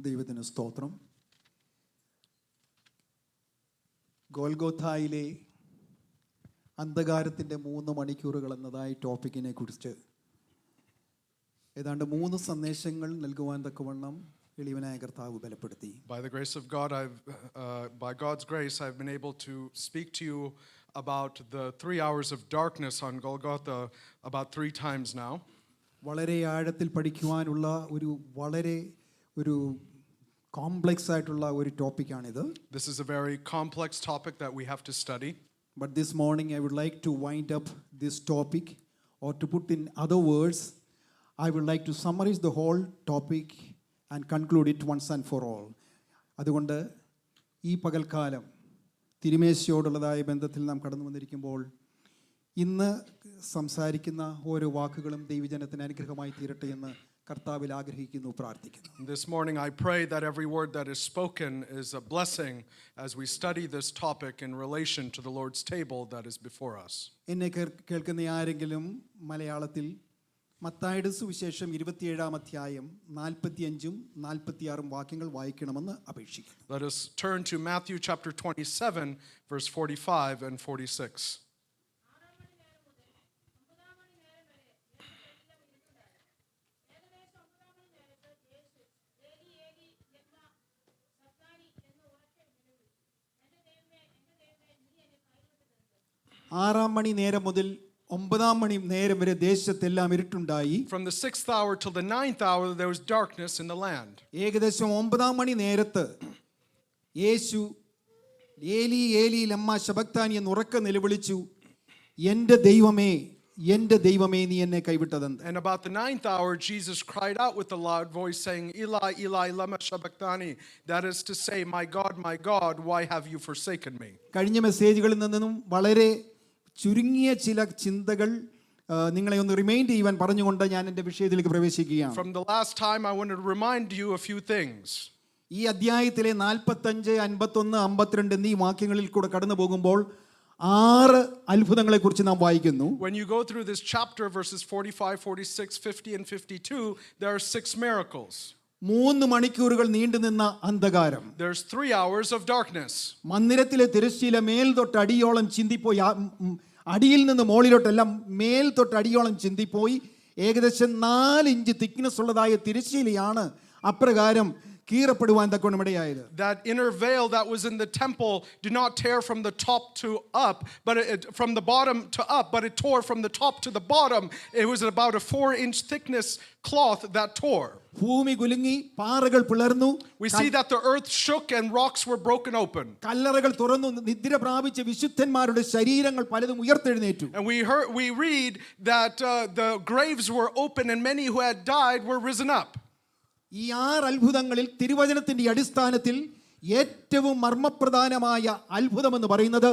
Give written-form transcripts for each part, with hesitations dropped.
ദൈവത്തിന് സ്തോത്രം. ഗോൽഗോഥായിലെ അന്ധകാരത്തിൻ്റെ 3 മണിക്കൂറുകൾ എന്നതായി ടോപ്പിക്കിനെ കുറിച്ച് ഏതാണ്ട് 3 സന്ദേശങ്ങൾ നൽകുവാൻ തക്കവണ്ണം എളിയവനായ കർത്താവ് ബലപ്പെടുത്തി. By the grace of God, by God's grace, I've been able to speak to you about the 3 hours of darkness on Golgotha about 3 times now. വളരെ ആഴത്തിൽ പഠിക്കുവാനുള്ള ഒരു കോംപ്ലക്സ് ആയിട്ടുള്ള ഒരു ടോപ്പിക്കാണിത്. This is a very complex topic that we have to study. But this morning I would like to wind up this topic, or to put in other words, I would like to summarize the whole topic and conclude it once and for all. അതുകൊണ്ട് ഈ പകൽക്കാലം തിരുമേശയോടുള്ളതായ ബന്ധത്തിൽ നാം കടന്നു വന്നിരിക്കുമ്പോൾ ഇന്ന് സംസാരിക്കുന്ന ഓരോ വാക്കുകളും ദൈവജനത്തിന് അനുഗ്രഹമായി തീരട്ടെ എന്ന് കർത്താവിൽ ആഗ്രഹിക്കുന്നു, പ്രാർത്ഥിക്കുന്നു. This morning I pray that every word that is spoken is a blessing as we study this topic in relation to the Lord's table that is before us. എന്നെ കേൾക്കുന്ന ആരെങ്കിലും മലയാളത്തിൽ മത്തായിയുടെ സുവിശേഷം 27-ാം അധ്യായം 45-ഉം 46-ഉം വാക്യങ്ങൾ വായിക്കണമെന്ന് അപേക്ഷിക്കുന്നു. Let us turn to Matthew chapter 27 verse 45 and 46. ആറാം മണി നേരം മുതൽ 9-ാം മണി നേരം വരെ ദേശത്തെല്ലാം ഇരുട്ടുണ്ടായി. From the 6th hour till the 9th hour there was darkness in the land. ഏകദേശം 9-ാം മണി നേരത്ത് യേശു ഏലി ഏലി ലമ്മ ശബക്താനി എന്ന് ഉറക്കെ നിലവിളിച്ചു, എൻ്റെ ദൈവമേ എൻ്റെ ദൈവമേ നീ എന്നെ കൈവിട്ടതെന്ത്. And about the 9th hour Jesus cried out with a loud voice saying, Eli Eli lama sabachthani, that is to say, my God, why have you forsaken me. കഴിഞ്ഞ മെസ്സേജുകളിൽ നിന്നും വളരെ ചുരുങ്ങിയ ചില ചിന്തകൾ നിങ്ങളെ ഒന്ന് റിമൈൻഡ് ചെയ്യുവാൻ പറഞ്ഞുകൊണ്ട് ഞാൻ എൻ്റെ വിഷയത്തിലേക്ക് പ്രവേശിക്കുകയാണ്. From the last time I wanted to remind you a few things. ഈ അധ്യായത്തിലെ 45, 51, 52 എന്നീ വാക്യങ്ങളിൽ കൂടെ കടന്നു പോകുമ്പോൾ 6 അത്ഭുതങ്ങളെ കുറിച്ച് നാം വായിക്കുന്നു. When you go through this chapter verses 45, 46, 50 and 52, there are 6 miracles. 3 മണിക്കൂറുകൾ നീണ്ടുനിന്ന അന്ധകാരം. There's 3 hours of darkness. മന്ദിരത്തിലെ തിരശ്ശീല മേൽ തൊട്ട് അടിയോളം ചിന്തിപ്പോയി, അടിയിൽ നിന്ന് മോളിലോട്ടെല്ലാം മേൽ തൊട്ട് അടിയോളം ചിന്തിപ്പോയി. ഏകദേശം 4 ഇഞ്ച് തിക്നെസ് ഉള്ളതായ തിരശ്ശീലയാണ് അപ്രകാരം കീറപ്പെടുവാൻ തക്കവണ്ണമിടയായത്. That inner veil that was in the temple did not tear from the top to up, but from the bottom to up, but it tore from the top to the bottom. It was about a 4-inch thickness cloth that tore. ഭൂമി കുലുങ്ങി, പാറകൾ പിളർന്നു. We see that the earth shook and rocks were broken open. കല്ലറകൾ തുറന്നു, നിദ്ര പ്രാപിച്ച വിശുദ്ധന്മാരുടെ ശരീരങ്ങൾ പലതും ഉയർത്തെഴുന്നേറ്റു. And we read that the graves were open and many who had died were risen up. ഈ 6 അത്ഭുതങ്ങളിൽ തിരുവചനത്തിന്റെ അടിസ്ഥാനത്തിൽ ഏറ്റവും മർമ്മപ്രധാനമായ അത്ഭുതം എന്ന് പറയുന്നത്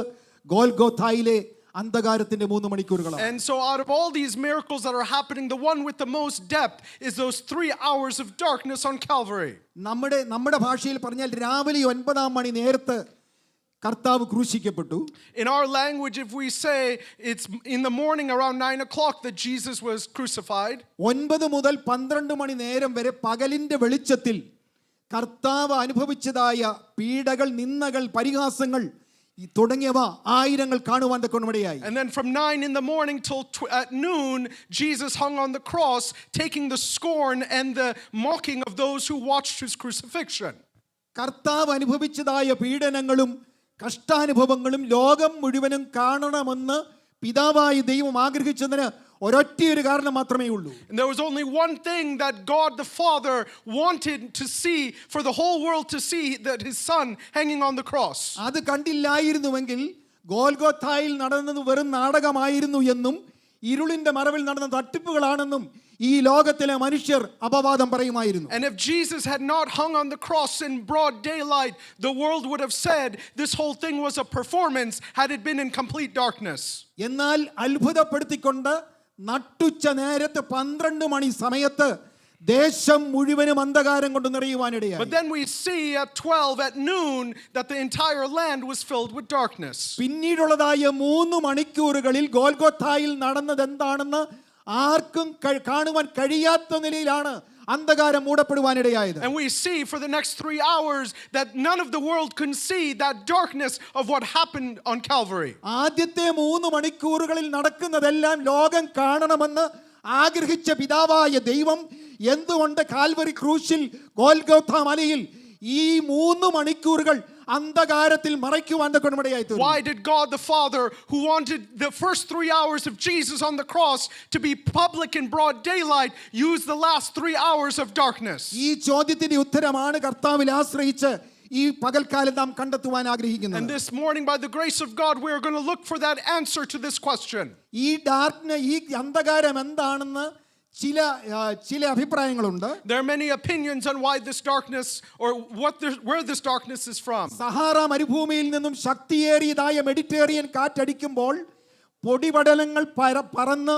ഗോൽഗോഥായിലെ അന്ധകാരത്തിന്റെ 3 മണിക്കൂറുകളാണ്. And so out of all these miracles that are happening, the one with the most depth is those 3 hours of darkness on Calvary. നമ്മുടെ ഭാഷയിൽ പറഞ്ഞാൽ രാവിലെ 9-ാം മണി നേരത്ത് കർത്താവ് ക്രൂശിക്കപ്പെട്ടു. In our language, if we say it's in the morning around 9 o'clock that Jesus was crucified. 9 മുതൽ 12 മണി നേരം വരെ പകലിന്റെ വെളിച്ചത്തിൽ കർത്താവ് അനുഭവിച്ചതായ പീഡകൾ, നിന്ദകൾ, പരിഹാസങ്ങൾ തുടങ്ങിയവ ആയിരങ്ങൾ കാണുവാൻ തക്കവണ്ണമിടയായി. And then from 9 in the morning till at noon, Jesus hung on the cross, taking the scorn and the mocking of those who watched his crucifixion. കർത്താവ് അനുഭവിച്ചതായ പീഡനങ്ങളും കഷ്ടാനുഭവങ്ങളും ലോകം മുഴുവനും കാണണമെന്ന് പിതാവായ ദൈവം ആഗ്രഹിച്ചതിന് ഒരൊറ്റയൊരു കാരണം മാത്രമേ ഉള്ളൂ. And there was only one thing that God the Father wanted to see, for the whole world to see, that his son hanging on the cross. അത് കണ്ടില്ലായിരുന്നുവെങ്കിൽ ഗോൽഗോഥായിൽ നടന്നത് വെറും നാടകമായിരുന്നു എന്നും ഇരുളിന്റെ മറവിൽ നടന്ന തട്ടിപ്പുകളാണെന്നും ഈ ലോകത്തിലെ മനുഷ്യർ അപവാദം പറയുമായിരുന്നു. And if Jesus had not hung on the cross in broad daylight, the world would have said this whole thing was a performance had it been in complete darkness. എന്നാൽ അത്ഭുതപ്പെടുത്തിക്കൊണ്ട് നട്ടുച്ച നേരത്ത് 12 മണി സമയത്ത് ദേശം മുഴുവനും അന്ധകാരം കൊണ്ട് നിറയുവാനിടയായി. But then we see at 12 at noon that the entire land was filled with darkness. പിന്നീടുള്ളതായ 3 മണിക്കൂറുകളിൽ ഗോൽഗോഥായിൽ നടന്നത് എന്താണെന്ന് ആർക്കും കാണുവാൻ കഴിയാത്ത നിലയിലാണ് അന്ധകാരം മൂടപ്പെടുവാനിടയായത്. And we see for the next 3 hours that none of the world can see that darkness of what happened on Calvary. ആദ്യത്തെ 3 മണിക്കൂറുകളിൽ നടക്കുന്നതെല്ലാം ലോകം കാണണമെന്ന് ആഗ്രഹിച്ച പിതാവായ ദൈവം എന്തുകൊണ്ട് കാൽവരി ക്രൂശിൽ ഗോൽഗോഥാ മലയിൽ ഈ 3 മണിക്കൂറുകൾ അന്ധകാരത്തിൽ മറയ്ക്കുവാൻ തക്കമിടയായി തീർന്നു? Why did God the Father, who wanted the first 3 hours of Jesus on the cross to be public in broad daylight, use the last 3 hours of darkness? ഈ ചോദ്യത്തിന്റെ ഉത്തരമാണ് കർത്താവിൽ ആശ്രയിച്ച് ഈ പകൽക്കാലം നാം കണ്ടെത്തുവാൻ And ആഗ്രഹിക്കുന്നത്. this morning, by the grace of God, we are going to look for that answer to this question. ഈ അന്ധകാരം എന്താണെന്ന് ചില അഭിപ്രായങ്ങളുണ്ട്. There are many opinions on why this darkness or where this darkness is from. Sahara മരുഭൂമിയിൽ നിന്നും ശക്തിയേറിയതായ Mediterranean കാറ്റടിക്കുമ്പോൾ പൊടിപടലങ്ങൾ പറന്ന്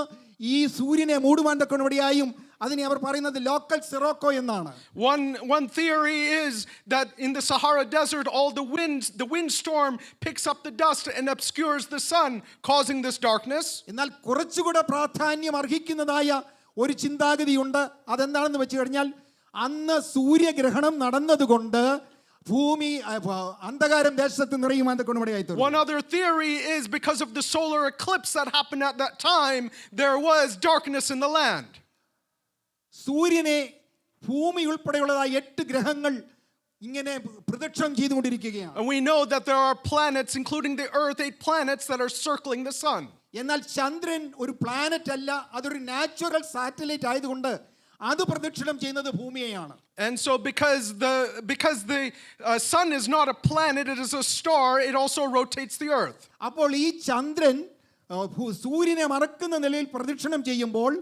ഈ സൂര്യനെ മൂടുവാൻ തക്കവണ്ണമായും അതിനെ അവർ പറയുന്നത് ലോക്കൽ സിറോക്കോ എന്നാണ്. One theory is that in the Sahara Desert, all the windstorm picks up the dust and obscures the sun, causing this darkness. എന്നാൽ കുറച്ചുകൂടെ പ്രാധാന്യം അർഹിക്കുന്നതായ ഒരു ചിന്താഗതിയുണ്ട്. അതെന്താണെന്ന് വെച്ച് കഴിഞ്ഞാൽ അന്ന് സൂര്യഗ്രഹണം നടന്നതുകൊണ്ട് ഭൂമി അന്ധകാരം ദേശത്ത് നിറയുവാൻ തക്കവണ്ണമായി തീർന്നു. One other theory is because of the solar eclipse that happened at that time, there was darkness in the land. സൂര്യനെ ഭൂമി ഉൾപ്പെടെയുള്ളതായ 8 ഗ്രഹങ്ങൾ ഇങ്ങനെ പ്രദക്ഷിണം ചെയ്തുകൊണ്ടിരിക്കുകയാണ്. And we know that there are planets, including the earth, 8 planets that are circling the sun. എന്നാൽ ചന്ദ്രൻ ഒരു planet അല്ല, അതൊരു നാച്ചുറൽ സാറ്റലൈറ്റ് ആയതുകൊണ്ട് അത് പ്രദക്ഷിണം ചെയ്യുന്നത് ഭൂമിയെയാണ്. And so because the sun is not a planet, it is a star, it also rotates the earth. അപ്പോൾ ഈ ചന്ദ്രൻ സൂര്യനെ മറക്കുന്ന നിലയിൽ പ്രദക്ഷിണം ചെയ്യുമ്പോൾ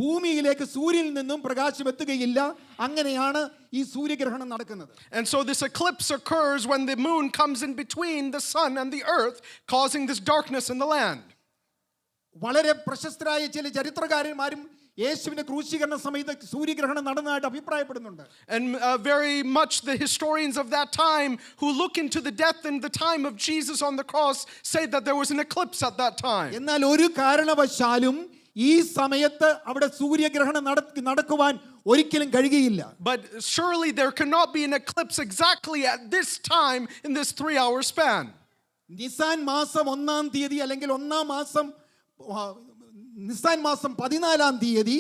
ഭൂമിയിലേക്ക് സൂര്യനിൽ നിന്നും പ്രകാശം എത്തുകയില്ല. അങ്ങനെയാണ് ഈ സൂര്യഗ്രഹണം നടക്കുന്നത്. And so this eclipse occurs when the moon comes in between the sun and the earth, causing this darkness in the land. വളരെ പ്രശസ്തരായ ചില ചരിത്രകാരന്മാരും യേശുവിന്റെ ക്രൂശീകരണ സമയത്ത് സൂര്യഗ്രഹണം നടന്നതായിട്ട് അഭിപ്രായപ്പെടുന്നുണ്ട്. And very much the historians of that time who look into the death and the time of Jesus on the cross say that there was an eclipse at that time. എന്നാൽ ഒരു കാരണവശാലും ഈ സമയത്ത് അവിടെ സൂര്യഗ്രഹണം നടക്കുവാൻ ഒരിക്കലും കഴിയുകയില്ല. But surely there cannot be an eclipse exactly at this time in this 3-hour span. Nissan മാസം 1-ാം തീയതി അല്ലെങ്കിൽ നിസാൻ മാസം 14-ാം തീയതി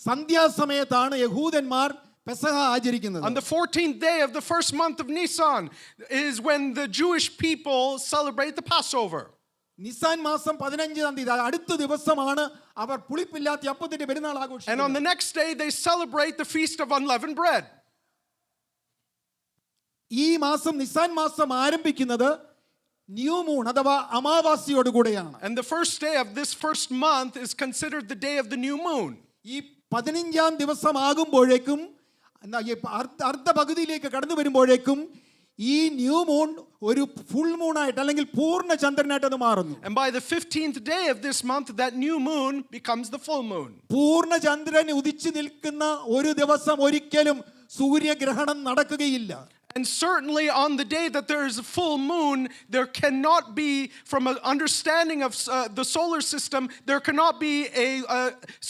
സന്ധ്യാസമയത്താണ് യഹൂദന്മാർ പെസഹ ആചരിക്കുന്നത്. On the 14th day of the first month of Nisan is when the Jewish people celebrate the Passover. Nissan മാസം 15-ാം തീയതി അടുത്ത ദിവസമാണ് അവർ പുളിപ്പില്ലാത്ത അപ്പത്തിന്റെ പെരുന്നാൾ ആഘോഷിക്കുന്നത്. And on the next day they celebrate the feast of unleavened bread. ഈ മാസം നിസാൻ മാസം ആരംഭിക്കുന്നത് ന്യൂ മൂൺ അഥവാ അമാവാസിയോട് കൂടെയാണ്. And the first day of this first month is considered the day of the new moon. ഈ 15-ാം ദിവസം ആകുമ്പോഴേക്കും അർദ്ധപകുതിയിലേക്ക് കടന്നു വരുമ്പോഴേക്കും ഈ ന്യൂ മൂൺ ഒരു ഫുൾ മൂൺ ആയിട്ട് അല്ലെങ്കിൽ പൂർണ്ണ ചന്ദ്രനായിട്ട് അത് മാറുന്നു. And by the 15th day of this month, that new moon becomes the full moon. പൂർണ്ണ ചന്ദ്രൻ ഉദിച്ചു നിൽക്കുന്ന ഒരു ദിവസം ഒരിക്കലും സൂര്യഗ്രഹണം നടക്കുകയില്ല. And certainly on the day that there is a full moon, there cannot be, from an understanding of the solar system, there cannot be a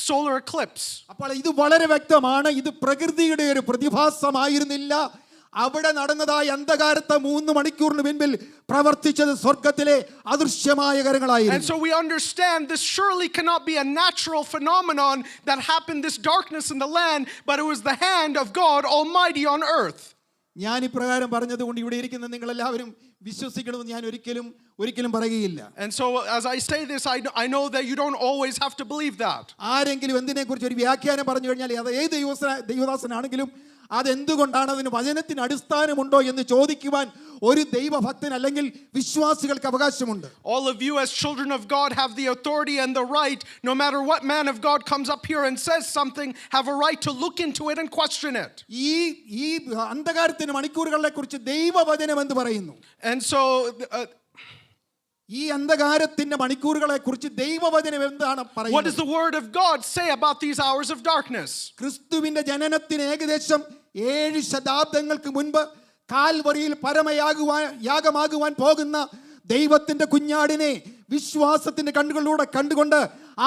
solar eclipse. അപ്പോൾ ഇത് വളരെ വ്യക്തമാണ്. ഇത് പ്രകൃതിയുടെ ഒരു പ്രതിഭാസമായിരുന്നില്ല. അവിടെ നടന്നതായ അന്ധകാരത്തെ 3 മണിക്കൂറിന് മുൻപിൽ പ്രവർത്തിച്ചത് സ്വർഗ്ഗത്തിലെ അദൃശ്യമായ കരങ്ങളായിരുന്നു. And so we understand this surely cannot be a natural phenomenon that happened, this darkness in the land, but it was the hand of God Almighty on earth. ഞാൻ ഇപ്രകാരം പറഞ്ഞതുകൊണ്ട് ഇവിടെ ഇരിക്കുന്ന നിങ്ങൾ എല്ലാവരും വിശ്വസിക്കണമെന്ന് ഞാൻ ഒരിക്കലും പറയുകയില്ല. And so as I say this, I know that you don't always have to believe that. ആരെങ്കിലും എന്തിനെക്കുറിച്ച് ഒരു വ്യാഖ്യാനം പറഞ്ഞു കഴിഞ്ഞാൽ അത് ഏത് ദൈവദാസനാണെങ്കിലും അതെന്തുകൊണ്ടാണ്, അതിന് വചനത്തിന് അടിസ്ഥാനമുണ്ടോ എന്ന് ചോദിക്കുവാൻ ഒരു ദൈവഭക്തൻ അല്ലെങ്കിൽ വിശ്വാസികൾക്ക് അവകാശമുണ്ട്. All of you as children of God have the authority and the right, no matter what man of God comes up here and says something, have a right to look into it and question it. ഈ അന്ധകാരത്തിന്റെ മണിക്കൂറുകളെ കുറിച്ച് ദൈവവചനം എന്ന് പറയുന്നു. And so ഈ അന്ധകാരത്തിന്റെ മണിക്കൂറുകളെ കുറിച്ച് ദൈവവചനം എന്താണ് പറയുന്നത്? what does the word of God say about these hours of darkness? ക്രിസ്തുവിന്റെ ജനനത്തിന് ഏകദേശം 7 ശതാബ്ദങ്ങൾക്ക് മുൻപ് കാൽവരിയിൽ പരമയാഗമാകുവാൻ പോകുന്ന ദൈവത്തിന്റെ കുഞ്ഞാടിനെ വിശ്വാസത്തിന്റെ കണ്ണുകളിലൂടെ കണ്ടുകൊണ്ട്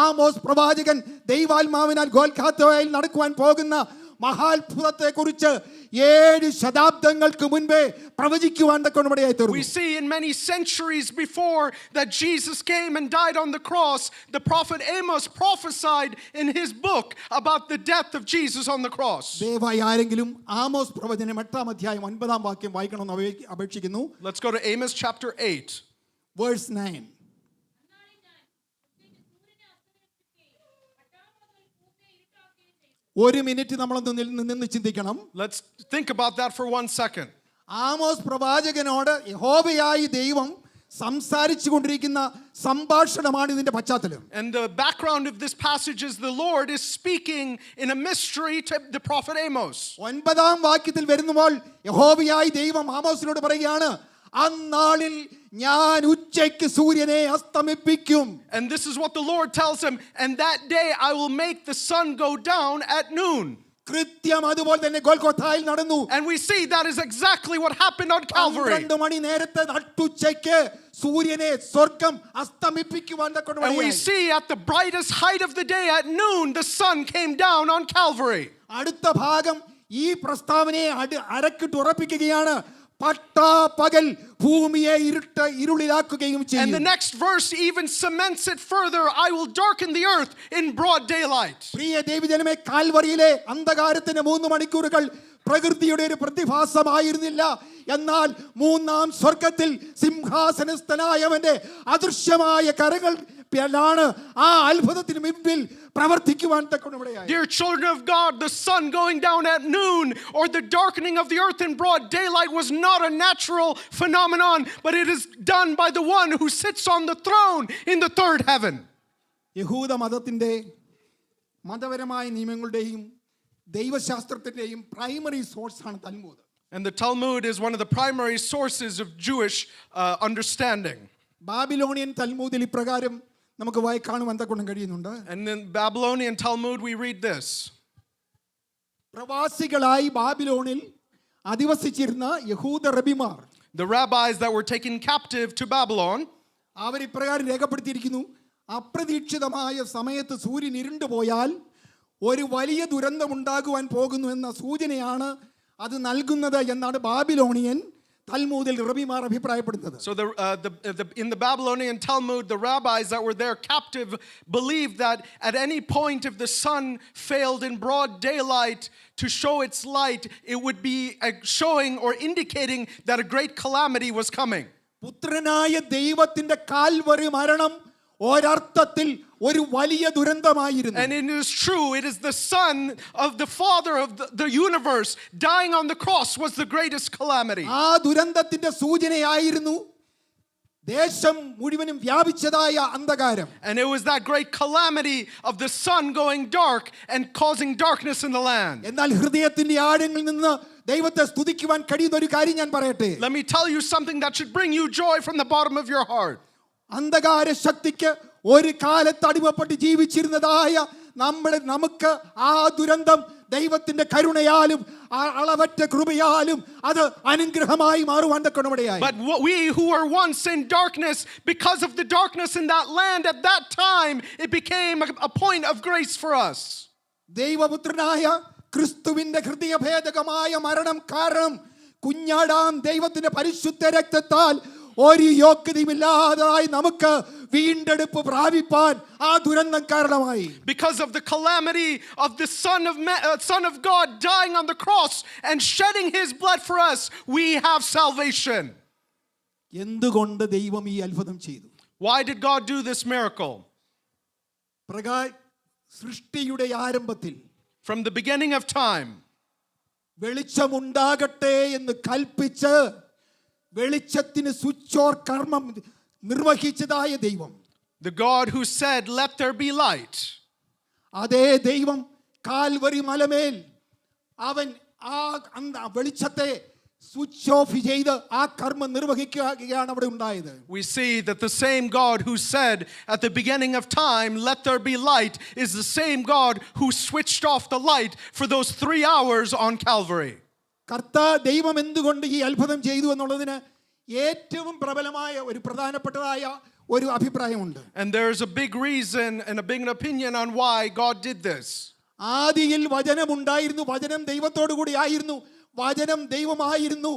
ആമോസ് പ്രവാചകൻ ദൈവാത്മാവിനാൽ ഗോൽഗോഥയിൽ നടക്കുവാൻ പോകുന്ന മഹാത്ഭുതത്തെക്കുറിച്ച് 7 ശതാബ്ദങ്ങൾക്ക് മുൻപേ പ്രവചിക്കുവാൻ തക്കവണ്ണമിടയായി We തീർന്നു. see in many centuries before that Jesus came and died on the cross, the prophet Amos prophesied in his book about the death of Jesus on the cross. ദയവായി ആരെങ്കിലും ആമോസ് പ്രവചനം 8-ാം അധ്യായം 9-ാം വാക്യം വായിക്കണമെന്ന് അപേക്ഷിക്കുന്നു. Let's go to Amos chapter 8. Verse 9. ഒരു minute നമ്മളൊന്ന് നിന്ന് ചിന്തിക്കണം. Let's think about that for 1 second. Amos പ്രവാചകനോട് യഹോവയായ ദൈവം സംസാരിച്ചു കൊണ്ടിരിക്കുന്ന സംഭാഷണമാണ് ഇതിന്റെ പശ്ചാത്തലം. And the background of this passage is the Lord is speaking in a mystery to the prophet Amos. 9-ാം വാക്യത്തിൽ വരുമ്പോൾ യഹോവയായ ദൈവം ആമോസിനോട് പറയുകയാണ്, അന്നാളിൽ ഞാൻ ഉച്ചയ്ക്ക് സൂര്യനെ അസ്തമിപ്പിക്കും. And this is what the Lord tells him, and that day I will make the sun go down at noon. കൃത്യം അതുപോലെ തന്നെ ഗോൽഗോഥായിൽ നടന്നു. And we see that is exactly what happened on Calvary. 12 മണി നേരത്തെ നട്ടുച്ചയ്ക്ക് സൂര്യനെ സ്വർഗ്ഗം അസ്തമിപ്പിക്കുവാൻ And we തക്കവണ്ണമായി. see at the brightest height of the day at noon, the sun came down on Calvary. അടുത്ത ഭാഗം ഈ പ്രസ്താവനയെ അരക്കിട്ട് ഉറപ്പിക്കുകയാണ്. പട്ടാപകൽ ഭൂമിയെ ഇരുളിലാക്കുകയും And ചെയ്യും. the next verse even cements it further. I will darken the earth in broad daylight. പ്രിയ ദൈവജനമേ, കാൽവരിയിലെ അന്ധകാരത്തിന്റെ 3 മണിക്കൂറുകൾ പ്രകൃതിയുടെ ഒരു പ്രതിഭാസമായിരുന്നില്ല. എന്നാൽ 3-ാം സ്വർഗത്തിൽ സിംഹാസനസ്ഥനായവന്റെ അദൃശ്യമായ കരങ്ങൾ ാണ് ആ അത്ഭുതത്തിന് മുൻപിൽ പ്രവർത്തിക്കുവാൻ തക്കവണ്ണമിടയായി. Dear children of God, the sun going down at noon or the darkening of the earth in broad daylight was not a natural phenomenon, but it is done by the one who sits on the throne in the third heaven. യഹൂദ മതത്തിന്റെ മതപരമായ നിയമങ്ങളുടെയും ദൈവശാസ്ത്രത്തിന്റെയും primary സോഴ്സാണ് തൽമൂദ്. And the Talmud is one of the primary sources of Jewish understanding. Babylonian തൽമൂദിൽ ഇപ്രകാരം നമുക്ക് കാണുവാൻ തക്കവണ്ണം കഴിയുന്നുണ്ട്. And in Babylonian Talmud we read this. പ്രവാസികളായി ബാബിലോണിൽ അധിവസിച്ചിരുന്ന യഹൂദ റബിമാർ, The rabbis that were taken captive to Babylon, അവർ ഇപ്രകാരം രേഖപ്പെടുത്തിയിരിക്കുന്നു: അപ്രതീക്ഷിതമായ സമയത്ത് സൂര്യൻ ഇരുണ്ടുപോയാൽ ഒരു വലിയ ദുരന്തം ഉണ്ടാകുവാൻ പോകുന്നു എന്ന സൂചനയാണ് അത് നൽകുന്നത് എന്നാണ് ബാബിലോണിയൻ തൽമൂദിൽ റബിമാർ അഭിപ്രായപ്പെടുന്നത്. So in the Babylonian Talmud, the rabbis that were there captive believed that at any point if the sun failed in broad daylight to show its light, it would be showing or indicating that a great calamity was coming. പുത്രനായ ദൈവത്തിന്റെ Calvary മരണം ഒരർത്ഥത്തിൽ ഒരു വലിയ ദുരന്തമായിരുന്നു. And it is true, it is the son of the father of the universe dying on the cross was the greatest calamity. ആ ദുരന്തത്തിന്റെ സൂചനയായിരുന്നു ദേശം മുഴുവനും വ്യാപിച്ചതായ അന്ധകാരം. And it was that great calamity of the sun going dark and causing darkness in the land. എന്നാൽ ഹൃദയത്തിന്റെ ആഴങ്ങളിൽ നിന്ന് ദൈവത്തെ സ്തുതിക്കുവാൻ കഴിയുന്ന ഒരു കാര്യം ഞാൻ പറയട്ടെ. Let me tell you something that should bring you joy from the bottom of your heart. അന്ധകാര ശക്തിക്ക് ഒരു കാലത്ത് അടിമപ്പെട്ട് ജീവിച്ചിരുന്നതായ നമുക്ക് ആ ദുരന്തം ദൈവത്തിന്റെ കരുണയാലും അളവറ്റ കൃപയാലും അത് അനുഗ്രഹമായി മാറുവാൻ തക്കവണ്ണമിടയായി. But we who were once in darkness, because of the darkness in that land at that time, it became a point of grace for us. ദൈവപുത്രനായ ക്രിസ്തുവിന്റെ ഹൃദയഭേദകമായ മരണം കാരണം കുഞ്ഞാടാം ദൈവത്തിന്റെ പരിശുദ്ധ രക്തത്താൽ ഒരു യോഗ്യതയുമില്ലാതായി നമുക്ക് വീണ്ടെടുപ്പ് പ്രാപിപ്പാൻ ആ ദുരന്തം കാരണമായി. Because of the calamity of the Son of God dying on the cross and shedding his blood for us, we have salvation. എന്തുകൊണ്ട് ദൈവം ഈ അത്ഭുതം ചെയ്തു? Why did God do this miracle? സൃഷ്ടിയുടെ ആരംഭത്തിൽ, from the beginning of time, വെളിച്ചമുണ്ടാകട്ടെ എന്ന് കൽപ്പിച്ച് വെളിച്ചത്തിന് switch or കർമ്മം നിർവഹിച്ചതായ ദൈവം, the God who said let there be light, അതേ ദൈവം കാൽവരി മലമേൽ അവൻ ആ വെളിച്ചത്തെ സ്വിച്ച് ഓഫ് ചെയ്ത് ആ കർമ്മം നിർവഹിക്കുകയാണ് അവിടെ ഉണ്ടായത്. We see that the same God who said at the beginning of time let there be light is the same God who switched off the light for those 3 hours on Calvary. ദൈവം എന്തുകൊണ്ട് ഈ അത്ഭുതം ചെയ്തു എന്നുള്ളതിന് ഏറ്റവും പ്രബലമായ ഒരു പ്രധാനപ്പെട്ടതായ ഒരു അഭിപ്രായമുണ്ട്. And there's a big reason and a big opinion on why God did this. ആദിയിൽ വചനമുണ്ടായിരുന്നു, വചനം ദൈവത്തോടു കൂടി ആയിരുന്നു, വചനം ദൈവമായിരുന്നു.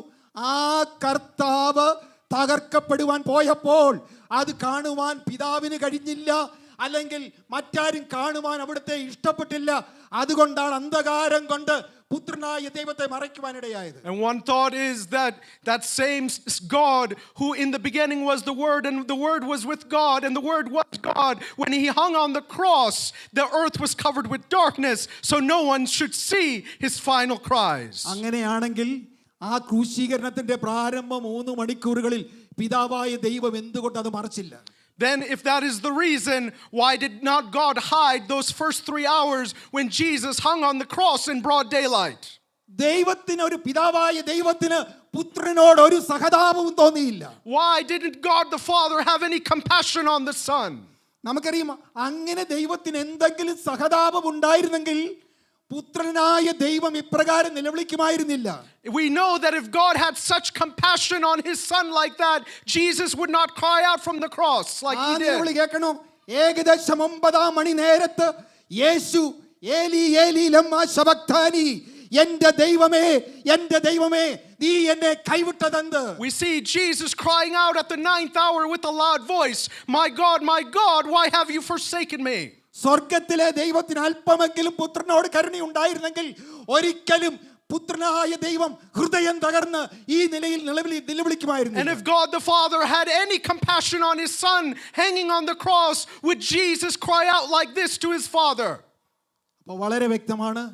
ആ കർത്താവ് തകർക്കപ്പെടുവാൻ പോയപ്പോൾ അത് കാണുവാൻ പിതാവിന് കഴിഞ്ഞില്ല, അല്ലെങ്കിൽ മറ്റാരും കാണുവാൻ അവിടുത്തെ ഇഷ്ടപ്പെട്ടില്ല. അതുകൊണ്ടാണ് അന്ധകാരം കൊണ്ട് പുത്രനായ ദൈവത്തെ മറയ്ക്കുവാനിടയായത്. And one thought is that that same God who in the beginning was the Word, and the Word was with God, and the Word was God, when he hung on the cross, the earth was covered with darkness, so no one should see his final cries. അങ്ങനെയാണെങ്കിൽ ആ ക്രൂശീകരണത്തിന്റെ പ്രാരംഭ 3 മണിക്കൂറുകളിൽ പിതാവായ ദൈവം എന്തുകൊണ്ട് അത് മറച്ചില്ല? Then if that is the reason, why did not God hide those first 3 hours when Jesus hung on the cross in broad daylight? ദൈവത്തിന്, ഒരു പിതാവായ ദൈവത്തിന് പുത്രനോട് ഒരു സഹതാപവും തോന്നിയില്ല. Why didn't God the Father have any compassion on the Son? നമുക്കറിയാം, അങ്ങനെ ദൈവത്തിന് എന്തെങ്കിലും സഹതാപം ഉണ്ടായിരുന്നെങ്കിൽ പുത്രനായ ദൈവം ഇപ്രകാരം നിലവിളിക്കുമായിരുന്നില്ല. We know that if God had such compassion on his Son like that, Jesus would not cry out from the cross like he did. കേൾക്കണം, ഏകദേശം 9 മണി നേരത്ത് യേശു ഏലി ഏലി ലമ്മാ ശബക്താനി, എൻ്റെ ദൈവമേ എൻ്റെ ദൈവമേ നീ എന്നെ കൈവിട്ടതെന്ത്? We see Jesus crying out at the 9th hour with a loud voice, my God, why have you forsaken me? സ്വർഗത്തിലെ ദൈവത്തിന് അല്പമെങ്കിലും പുത്രനോട് കരുണയുണ്ടായിരുന്നെങ്കിൽ ഒരിക്കലും പുത്രനായ ദൈവം ഹൃദയം തകർന്ന് ഈ നിലയിൽ നിലവിളിക്കുമായിരുന്നു. And if God the Father had any compassion on his Son hanging on the cross, would Jesus cry out like this to his Father? അപ്പോൾ വളരെ വ്യക്തമാണ്,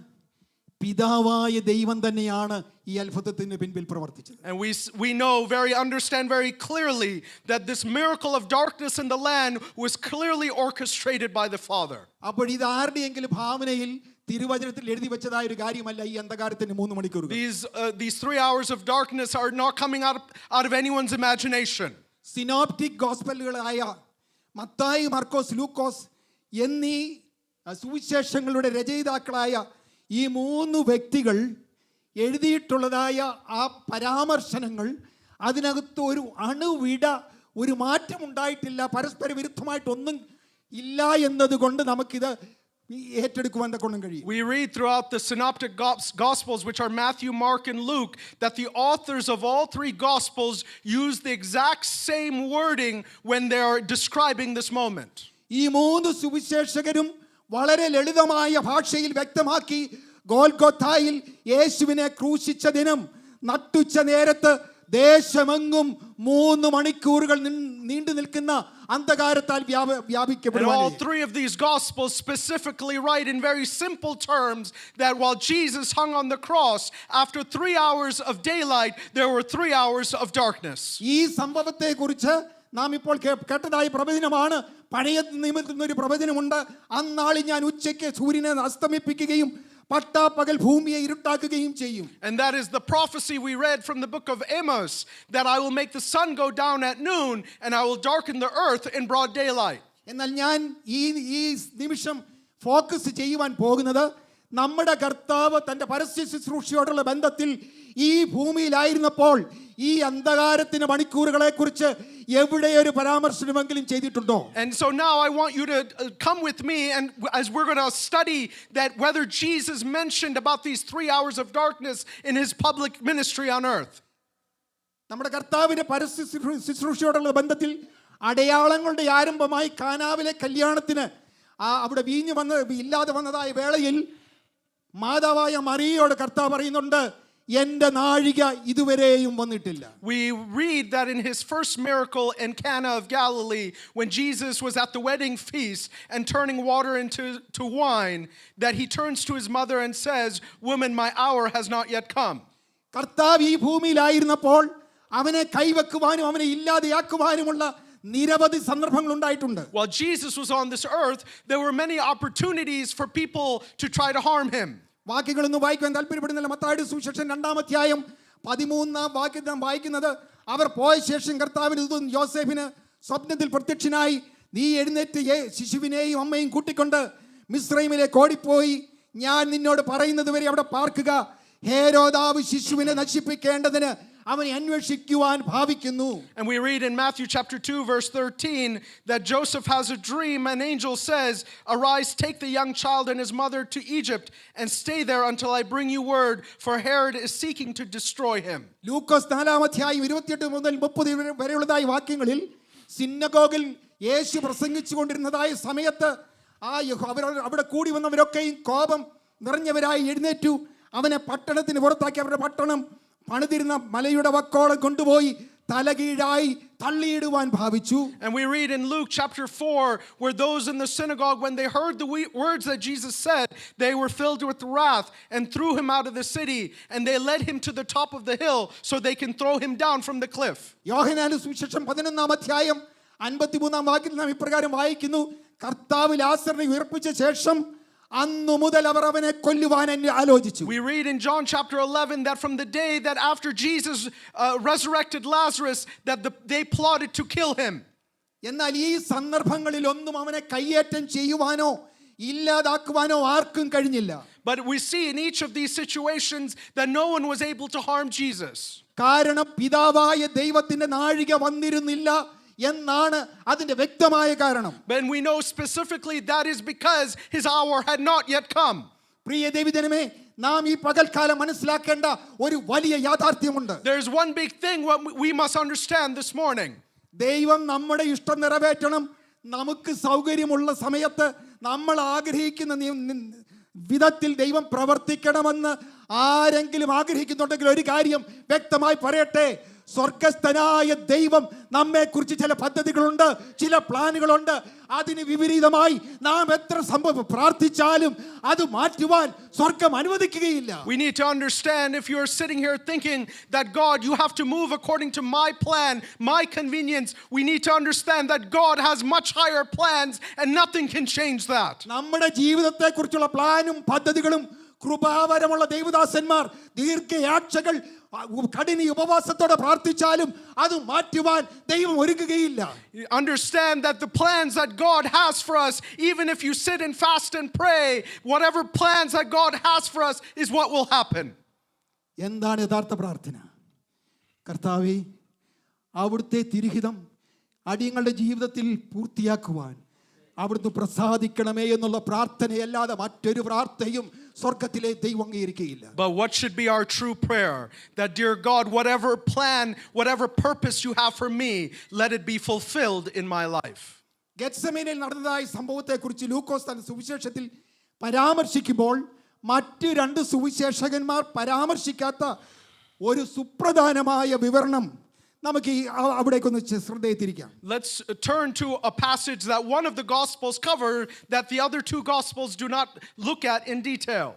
പിതാവായ ദൈവം തന്നെയാണ് ഈ അത്ഭുതത്തിന് പിൻപിൽ പ്രവർത്തിച്ചത്. And we understand very clearly that this miracle of darkness in the land was clearly orchestrated by the Father. അപ്പോൾ ഇത് ആരുടെയെങ്കിലും ഭാവനയിൽ തിരുവചനത്തിൽ എഴുതി വെച്ചതായ ഒരു കാര്യമല്ല ഈ അന്ധകാരത്തിന് 3 മണിക്കൂർ. These 3 hours of darkness are not coming out of anyone's imagination. Synoptic ഗോസ്പലുകളായ മത്തായി, മർക്കോസ്, ലൂക്കോസ് എന്നീ സുവിശേഷങ്ങളുടെ രചയിതാക്കളായ ഈ 3 വ്യക്തികൾ എഴുതിയിട്ടുള്ളതായ ആ പരാമർശനങ്ങൾ, അതിനകത്ത് ഒരു അണുവിട ഒരു മാറ്റം ഉണ്ടായിട്ടില്ല, പരസ്പര വിരുദ്ധമായിട്ടൊന്നും ഇല്ല എന്നതുകൊണ്ട് നമുക്കിത് ഏറ്റെടുക്കുവാൻ തക്കോണം കഴിയും. We read throughout the synoptic gospels, which are Matthew, Mark, and Luke, that the authors of all 3 gospels use the exact same wording when they are describing this moment. ഈ 3 സുവിശേഷകരും വളരെ ലളിതമായ ഭാഷയിൽ വ്യക്തമാക്കി, ഗോൽഗോഥായിൽ യേശുവിനെ ക്രൂശിച്ച ദിനം നട്ടുച്ച നേരത്ത് ദേശമെങ്ങും 3 മണിക്കൂറുകൾ നീണ്ടു നിൽക്കുന്ന അന്ധകാരത്താൽ വ്യാപിക്കപ്പെടുന്നു. And all 3 of these gospels specifically write in very simple terms that while Jesus hung on the cross, after 3 hours of daylight, there were 3 hours of darkness. ഈ സംഭവത്തെ കുറിച്ച് നാം ഇപ്പോൾ കേട്ടതായ പ്രവചനമാണ്. പഴയ നിയമത്തിൽ ഒരു പ്രവചനമുണ്ട്, അന്നാളിൽ ഞാൻ ഉച്ചയ്ക്ക് സൂര്യനെ അസ്തമിപ്പിക്കുകയും പട്ടാപ്പകൽ ഭൂമിയെ ഇരുട്ടാക്കുകയും ചെയ്യും. And that is the prophecy we read from the book of Amos, that I will make the sun go down at noon and I will darken the earth in broad daylight. എന്നാൽ ഞാൻ ഈ നിമിഷം focus ചെയ്യുവാൻ പോകുന്നത് നമ്മുടെ കർത്താവ് തൻ്റെ പരസ്യ ശുശ്രൂഷയോടുള്ള ബന്ധത്തിൽ ഈ ഭൂമിയിലായിരുന്നപ്പോൾ ഈ അന്ധകാരത്തിന് മണിക്കൂറുകളെ കുറിച്ച് എവിടെ ഒരു പരാമർശനമെങ്കിലും ചെയ്തിട്ടുണ്ടോ? And so now I want you to come with me, and as we're going to study that whether Jesus mentioned about these 3 hours of darkness in his public ministry on earth. നമ്മുടെ കർത്താവിന്റെ പരസ്യ ശുശ്രൂഷയോടുള്ള ബന്ധത്തിൽ അടയാളങ്ങളുടെ ആരംഭമായി കാനാവിലെ കല്യാണത്തിന് അവിടെ വീഞ്ഞു ഇല്ലാതെ വന്നതായ വേളയിൽ മാതാവായ മറിയയോട് കർത്താവ് പറയുന്നുണ്ട്, എൻ്റെ നാഴിക ഇതുവരെയും വന്നിട്ടില്ല. We read that in his first miracle in Cana of Galilee, when Jesus was at the wedding feast and turning water into wine, that he turns to his mother and says, "Woman, my hour has not yet come." കർത്താവ് ഈ ഭൂമിയിലായിരുന്നപ്പോൾ അവനെ കൈവെക്കുവാനും അവനെ ഇല്ലാതെയാക്കുവാനുമുള്ള നിരവധി സന്ദർഭങ്ങൾ ഉണ്ടായിട്ടുണ്ട്. While Jesus was on this earth, there were many opportunities for people to try to harm him. വാക്യങ്ങളൊന്നും വായിക്കാൻ താല്പര്യപ്പെടുന്നില്ല. മത്തായിയുടെ സുവിശേഷം 2-ാം അധ്യായം 13-ാം വാക്യത്തിൽ നാം വായിക്കുന്നത്, അവർ പോയ ശേഷം കർത്താവിന് യോസേഫിന് സ്വപ്നത്തിൽ പ്രത്യക്ഷനായി, നീ എഴുന്നേറ്റ് ശിശുവിനെയും അമ്മയും കൂട്ടിക്കൊണ്ട് മിസ്രൈമിലേക്ക് ഓടിപ്പോയി, ഞാൻ നിന്നോട് പറയുന്നത് വരെ അവിടെ പാർക്കുക, ഹേരോദാവ് ശിശുവിനെ നശിപ്പിക്കേണ്ടതിന് അവനെ അന്വേഷിക്കുവാൻ ഭാവിക്കുന്നു. And we read in Matthew chapter 2 verse 13 that Joseph has a dream. An angel says, "Arise, take the young child and his mother to Egypt and stay there until I bring you word, for Herod is seeking to destroy him." ലൂക്കോസ് 4:28 മുതൽ 30 വരെയുള്ളതായ വാക്യങ്ങളിൽ സിനഗോഗിൽ യേശു പ്രസംഗിച്ചു കൊണ്ടിരുന്നതായ സമയത്ത് അവിടെ കൂടി വന്നവരൊക്കെയും കോപം നിറഞ്ഞവരായി എഴുന്നേറ്റു അവനെ പട്ടണത്തിന് പുറത്താക്കി അവരുടെ പട്ടണം പണിതിരുന്ന മലയുടെ വക്കോളം കൊണ്ടുപോയി തലകീഴായി തള്ളിയിടുവാൻ ഭാവിച്ചു. And we read in Luke chapter 4 where those in the synagogue, when they heard the words that Jesus said, they were filled with wrath and threw him out of the city, and they led him to the top of the hill so they can throw him down from the cliff. യോഹന്നാന്റെ സുവിശേഷം 11-53 വാക്യത്തിൽ നാം ഇപ്രകാരം വായിക്കുന്നു, കർത്താവ് ലാസറിനെ ഉയർപ്പിച്ച ശേഷം അന്നു മുതൽ അവർ അവനെ കൊല്ലുവാൻ ആലോചിച്ചു. We read in John chapter 11 that from the day that after Jesus resurrected Lazarus that they plotted to kill him. എന്നാൽ ഈ സന്ദർഭങ്ങളിൽ ഒന്നും അവനെ കയ്യേറ്റം ചെയ്യുവാനോ ഇല്ലാതാക്കുവാനോ ആർക്കും കഴിഞ്ഞില്ല. But we see in each of these situations that no one was able to harm Jesus. കാരണം പിതാവായ ദൈവത്തിന്റെ നാഴിക വന്നിരുന്നില്ല എന്നാണ് അതിന്റെ വ്യക്തമായ കാരണം. But we know specifically that is because his hour had not yet come. പ്രിയ ദൈവജനമേ, നാം ഈ പകൽക്കാലം മനസ്സിലാക്കേണ്ട ഒരു വലിയ യാഥാർത്ഥ്യമുണ്ട്. There's one big thing what we must understand this morning. ദൈവം നമ്മുടെ ഇഷ്ടം നിറവേറ്റണം, നമുക്ക് സൗകര്യമുള്ള സമയത്ത് നമ്മൾ ആഗ്രഹിക്കുന്ന വിധത്തിൽ ദൈവം പ്രവർത്തിക്കണമെന്ന് ആരെങ്കിലും ആഗ്രഹിക്കുന്നുണ്ടെങ്കിൽ ഒരു കാര്യം വ്യക്തമായി പറയട്ടെ, സ്വർഗസ്ഥനായ ദൈവം നമ്മെ കുറിച്ച് ചില പദ്ധതികളുണ്ട്, ചില പ്ലാനുകളുണ്ട്. അതിന് വിപരീതമായി നാം എത്ര പ്രാർത്ഥിച്ചാലും അത് മാറ്റുവാൻ സ്വർഗം അനുവദിക്കുകയില്ല. We need to understand, if you're sitting here thinking that God, you have to move according to my plan, my convenience, we need to understand that God has much higher plans and nothing can change that. നമ്മുടെ ജീവിതത്തെ കുറിച്ചുള്ള പ്ലാനും പദ്ധതികളും കൃപാവരമുള്ള ദൈവദാസന്മാർ ദീർഘയാഴ്ചകൾ കഠിന ഉപവാസത്തോടെ പ്രാർത്ഥിച്ചാലും അത് മാറ്റുവാൻ ദൈവം ഒരുക്കുകയില്ല. Understand that the plans that God has for us, even if you sit and fast and pray, whatever plans that God has for us is what will happen. എന്താണ് യഥാർത്ഥ പ്രാർത്ഥന? കർത്താവേ, അവിടുത്തെ തിരുഹിതം അടിയങ്ങളുടെ ജീവിതത്തിൽ പൂർത്തിയാക്കുവാൻ അവിടുന്ന് പ്രസാദിക്കണമേ എന്നുള്ള പ്രാർത്ഥനയല്ലാതെ മറ്റൊരു പ്രാർത്ഥനയും സ്വർഗത്തിലെ ദൈവം അംഗീകരിക്കുകയില്ല. But what should be our true prayer? That, dear God, whatever plan, whatever purpose you have for me, let it be fulfilled in my life. ഗെത്സമേനിൽ നടന്നതായ സംഭവത്തെക്കുറിച്ച് ലൂക്കോസ് തന്റെ സുവിശേഷത്തിൽ പരാമർശിക്കുമ്പോൾ മറ്റ് രണ്ട് സുവിശേഷകന്മാർ പരാമർശിക്കാത്ത ഒരു സുപ്രധാനമായ വിവരണം നമുക്ക് അവിടേക്കൊന്ന് ശ്രദ്ധയിത്തിരിക്കാം. Let's turn to a passage that one of the gospels cover that the other two gospels do not look at in detail.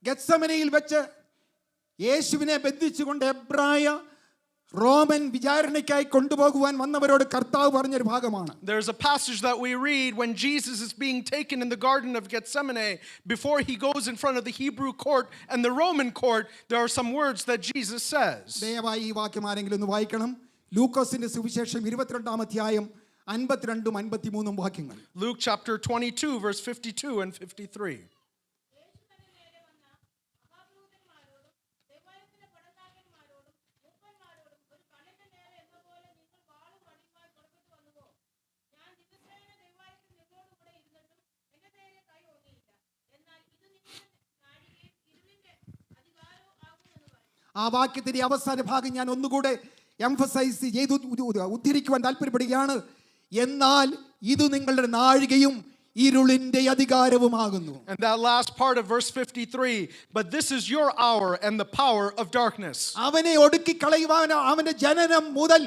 ഗെത്സമനയിൽ വെച്ച് യേശുവിനെ ബന്ധിച്ചുകൊണ്ട് എബ്രായ റോമൻ വിചാരണയ്ക്കായി കൊണ്ടുപോകുവാൻ വന്നവരോട് കർത്താവ് പറഞ്ഞൊരു ഭാഗമാണ്. There's a passage that we read when Jesus is being taken in the Garden of Gethsemane. Before he goes in front of the Hebrew court and the Roman court, there are some words that Jesus says. ദയവായി ഈ വാക്യം ആരെങ്കിലും ഒന്ന് വായിക്കണം. ലൂക്കോസിന്റെ സുവിശേഷം 22-52-53 വാക്യങ്ങൾ. Luke chapter 22 verse 52 and 53. ആ വാക്യത്തിന്റെ അവസാന ഭാഗം ഞാൻ ഒന്നുകൂടെ എംഫസൈസ് ചെയ്ത് ഉദ്ധരിക്കുവാൻ താല്പര്യപ്പെടുകയാണ്. എന്നാൽ ഇത് നിങ്ങളുടെ നാഴികയും ഇരുളിന്റെ അധികാരവുമാകുന്നു. And that last part of verse 53, but this is your hour and the power of darkness. അവനെ ഒടുക്കി കളയുവാൻ അവന്റെ ജനനം മുതൽ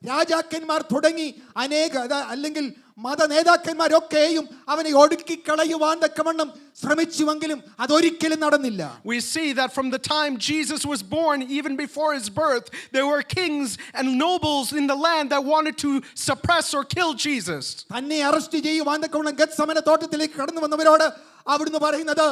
രാജാക്കന്മാർ തുടങ്ങി അനേക അല്ലെങ്കിൽ മത നേതാക്കന്മാരൊക്കെയും അവനെ ഒടുക്കിക്കളയുവാൻ തക്കവണ്ണം ശ്രമിച്ചുവെങ്കിലും അതൊരിക്കലും നടന്നില്ല. We see that from the time Jesus was born, even before his birth, there were kings and nobles in the land that wanted to suppress or kill Jesus. തന്നെ അറസ്റ്റ് ചെയ്യുവാൻ തക്കവണ്ണം ഗെത്സമന തോട്ടത്തിലേക്ക് കടന്നു വന്നവരോട് അവിടുന്ന് പറയുന്നത്,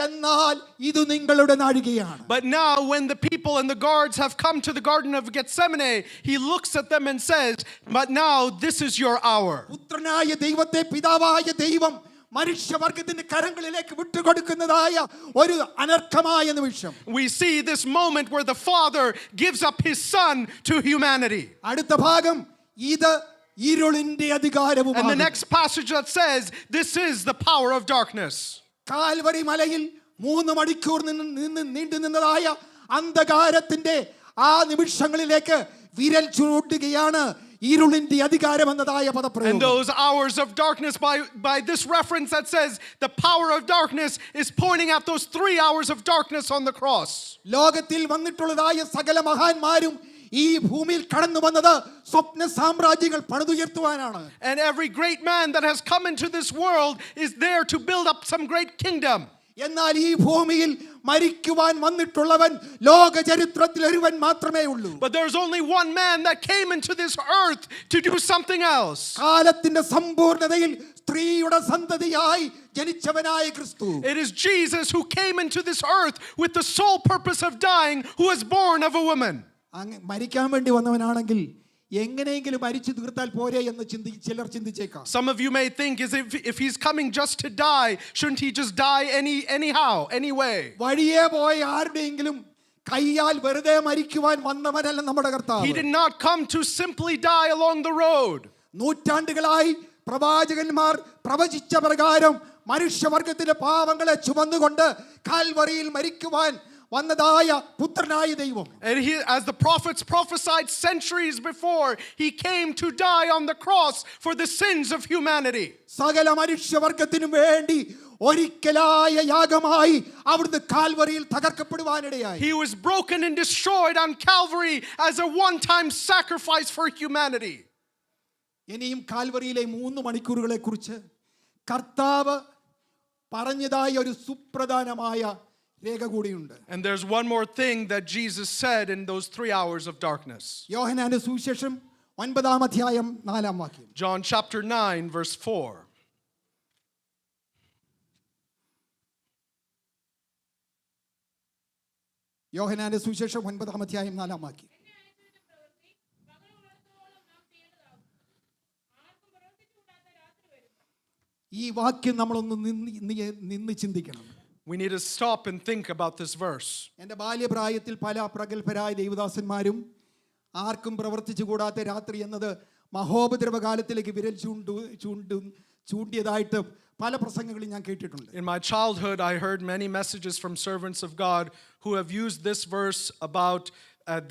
എന്നാൽ ഇത് നിങ്ങളുടെ നാഴികയാണ്. But now when the people and the guards have come to the Garden of Gethsemane, he looks at them and says, but now this is your hour. പുത്രനായ ദൈവത്തെ പിതാവായ ദൈവം മനുഷ്യവർഗത്തിന്റെ കരങ്ങളിലേക്ക് വിട്ടുകൊടുക്കുന്നതായ ഒരു അനർഘമായ നിമിഷം. We see this moment where the Father gives up his Son to humanity. അടുത്ത ഭാഗം ഇത് ഇരുളിന്റെ അധികാരവും. And the next passage that says, this is the power of darkness. Calvary മലയിൽ 3 മണിക്കൂർ നീണ്ടു നിന്നതായ അന്ധകാരത്തിന്റെ ആ നിമിഷങ്ങളിലേക്ക് വിരൽ ചൂണ്ടുകയാണ് ഇരുളിന്റെ അധികാരം എന്നതായ പദപ്രയോഗം. And those hours of darkness, by this reference that says the power of darkness, is pointing at those 3 hours of darkness on the cross. ലോകത്തിൽ വന്നിട്ടുള്ളതായ സകല മഹാന്മാരും ഈ ഭൂമിയിൽ കടന്നു വന്നത് സ്വപ്ന സാമ്രാജ്യങ്ങൾ പണിതുയർത്തുവാനാണ്. And every great man that has come into this world is there to build up some great kingdom. എന്നാൽ ഈ ഭൂമിയിൽ മരിക്കുവാൻ വന്നിട്ടുള്ളവൻ ലോക ചരിത്രത്തിൽ ഒരുവൻ മാത്രമേ ഉള്ളൂ. But there's only one man that came into this earth to do something else. കാലത്തിന്റെ സമ്പൂർണ്ണതയിൽ സ്ത്രീയുടെ സന്തതിയായി ജനിച്ചവനായ ക്രിസ്തു. It is Jesus who came into this earth with the sole purpose of dying, who was born of a woman. മരിക്കാൻ വേണ്ടി വന്നവനാണെങ്കിൽ എങ്ങനെയെങ്കിലും മരിച്ചു തീർത്താൽ പോരെ എന്ന് ചിലർ ചിന്തിച്ചേക്കാം. Some of you may think is if he's coming just to die, shouldn't he just die anyhow, anyway? വഴിയേ പോയ ആരുടെയെങ്കിലും കയ്യാൽ വെറുതെ മരിക്കുവാൻ വന്നവനല്ല നമ്മുടെ കർത്താവ്. He did not come to simply die along the road. നൂറ്റാണ്ടുകളായി പ്രവാചകന്മാർ പ്രവചിച്ച പ്രകാരം മനുഷ്യവർഗത്തിന്റെ പാവങ്ങളെ ചുമന്നുകൊണ്ട് കാൽവറിയിൽ മരിക്കുവാൻ വന്നതായ പുത്രനായ ദൈവം. And he, as the prophets prophesied centuries before, he came to die on the cross for the sins of humanity. സകല മനുഷ്യവർഗത്തിനും വേണ്ടി ഒരിക്കലായ യാഗമായി അവിടുന്ന് കാൽവറിയിൽ തകർക്കപ്പെടുവാനിടയായി. He was broken and destroyed on Calvary as a one-time sacrifice for humanity. ഇനിയും കാൽവറിയിലെ 3 മണിക്കൂറുകളെ കുറിച്ച് കർത്താവ് പറഞ്ഞതായ ഒരു സുപ്രധാനമായ രേഖ കൂടിയുണ്ട്. And there's one more thing that Jesus said in those 3 hours of darkness. യോഹന്നാന്റെ സുവിശേഷം 9-ാം അധ്യായം 4-ാം വാക്യം. John chapter 9 verse 4. യോഹന്നാന്റെ സുവിശേഷം 9-ാം അധ്യായം 4-ാം വാക്യം. ഈ വാക്യം നമ്മളൊന്ന് നിന്ന് ചിന്തിക്കണം. We need to stop and think about this verse. എൻ്റെ ബാല്യപ്രായത്തിൽ പല പ്രഗത്ഭരായ ദൈവദാസന്മാരും ആർക്കും പ്രവർത്തിച്ചു കൂടാത്ത രാത്രി എന്നത് മഹോപദ്രവകാലത്തിലേക്ക് വിരൽ ചൂണ്ടിയതായിട്ട് പല പ്രസംഗങ്ങളും ഞാൻ കേട്ടിട്ടുണ്ട്. In my childhood, I heard many messages from servants of God who have used this verse about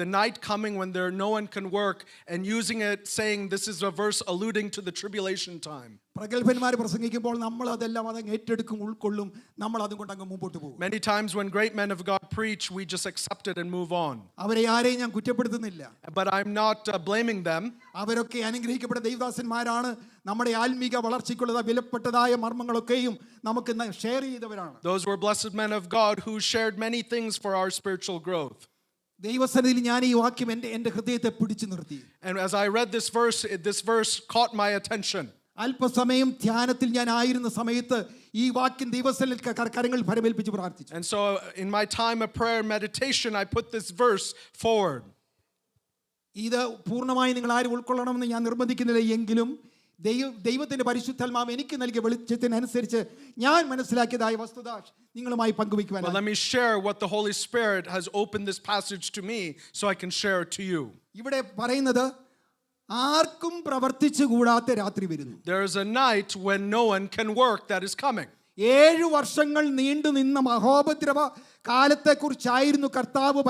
the night coming when no one can work, and using it saying this is a verse alluding to the tribulation time. പ്രഗത്ഭന്മാർ പ്രസംഗിക്കുമ്പോൾ നമ്മൾ അതെല്ലാം അതങ്ങ് ഏറ്റെടുക്കും, ഉൾക്കൊള്ളും, നമ്മൾ അതുകൊണ്ട് അങ്ങ് മുമ്പോട്ട് പോകും. Many times when great men of God preach, we just accept it and move on. അവരെ ആരെയും ഞാൻ കുറ്റപ്പെടുത്തുന്നില്ല. But I'm not blaming them. അവരൊക്കെ അനുഗ്രഹിക്കപ്പെട്ട ദൈവദാസന്മാരാണ്. നമ്മുടെ ആത്മീക വളർച്ചയ്ക്കുള്ള വിലപ്പെട്ടതായ മർമ്മങ്ങളൊക്കെയും നമുക്ക് ഷെയർ ചെയ്തവരാണ്. Those were blessed men of God who shared many things for our spiritual growth. ദൈവസന്നിധിയിൽ ഞാൻ ഈ വാക്യം എൻ്റെ ഹൃദയത്തെ പിടിച്ചു നിർത്തി. And as I read this verse caught my attention. അല്പസമയം ധ്യാനത്തിൽ ഞാൻ ആയിരുന്ന സമയത്ത് ഈ വാക്യം ദൈവസന്നിധിയിൽ കരങ്ങളിൽ ഫലമേൽപ്പിച്ച് പ്രാർത്ഥിച്ചു. And so in my time of prayer meditation, I put this verse forward. ഇത് പൂർണ്ണമായി നിങ്ങൾ ആരും ഉൾക്കൊള്ളണമെന്ന് ഞാൻ നിർബന്ധിക്കുന്നില്ല, എങ്കിലും ദൈവത്തിന്റെ പരിശുദ്ധാത്മാവ് എനിക്ക് നൽകിയ വെളിച്ചത്തിനനുസരിച്ച് ഞാൻ മനസ്സിലാക്കിയതായ വസ്തുത നിങ്ങളുമായി പങ്കുവയ്ക്കുവാൻ. Well, let me share what the Holy Spirit has opened this passage to me so I can share it to you. ഇവിടെ പറയുന്നത് ആർക്കും പ്രവർത്തിച്ചു കൂടാത്ത രാത്രി വരുന്നു. There is a night when no one can work that is coming. 7 വർഷങ്ങൾ നീണ്ടു നിന്ന മഹോപദ്രവ കാലത്തെക്കുറിച്ചായിരുന്നു കർത്താവ്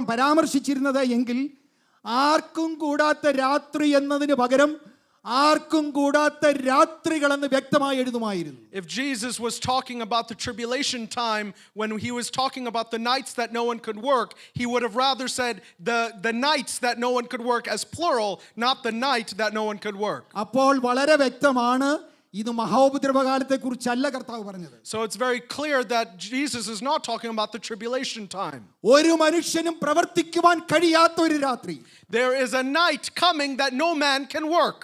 പരാമർശിച്ചിരുന്നത് എങ്കിൽ ആർക്കും കൂടാത്ത രാത്രി എന്നതിന് പകരം ആർക്കും കൂടാത്ത രാത്രികളെന്ന് വ്യക്തമായി എഴുതുമായിരുന്നു. If Jesus was talking about the tribulation time, when he was talking about the nights that no one could work, he would have rather said the nights that no one could work as plural, not the night that no one could work. അപ്പോൾ വളരെ വ്യക്തമാണ് ഇത് മഹോപദ്രവകാലത്തെക്കുറിച്ചല്ല കർത്താവ് പറഞ്ഞത്. So it's very clear that Jesus is not talking about the tribulation time. ഒരു മനുഷ്യനും പ്രവർത്തിക്കുവാൻ കഴിയാത്ത ഒരു രാത്രി. There is a night coming that no man can work.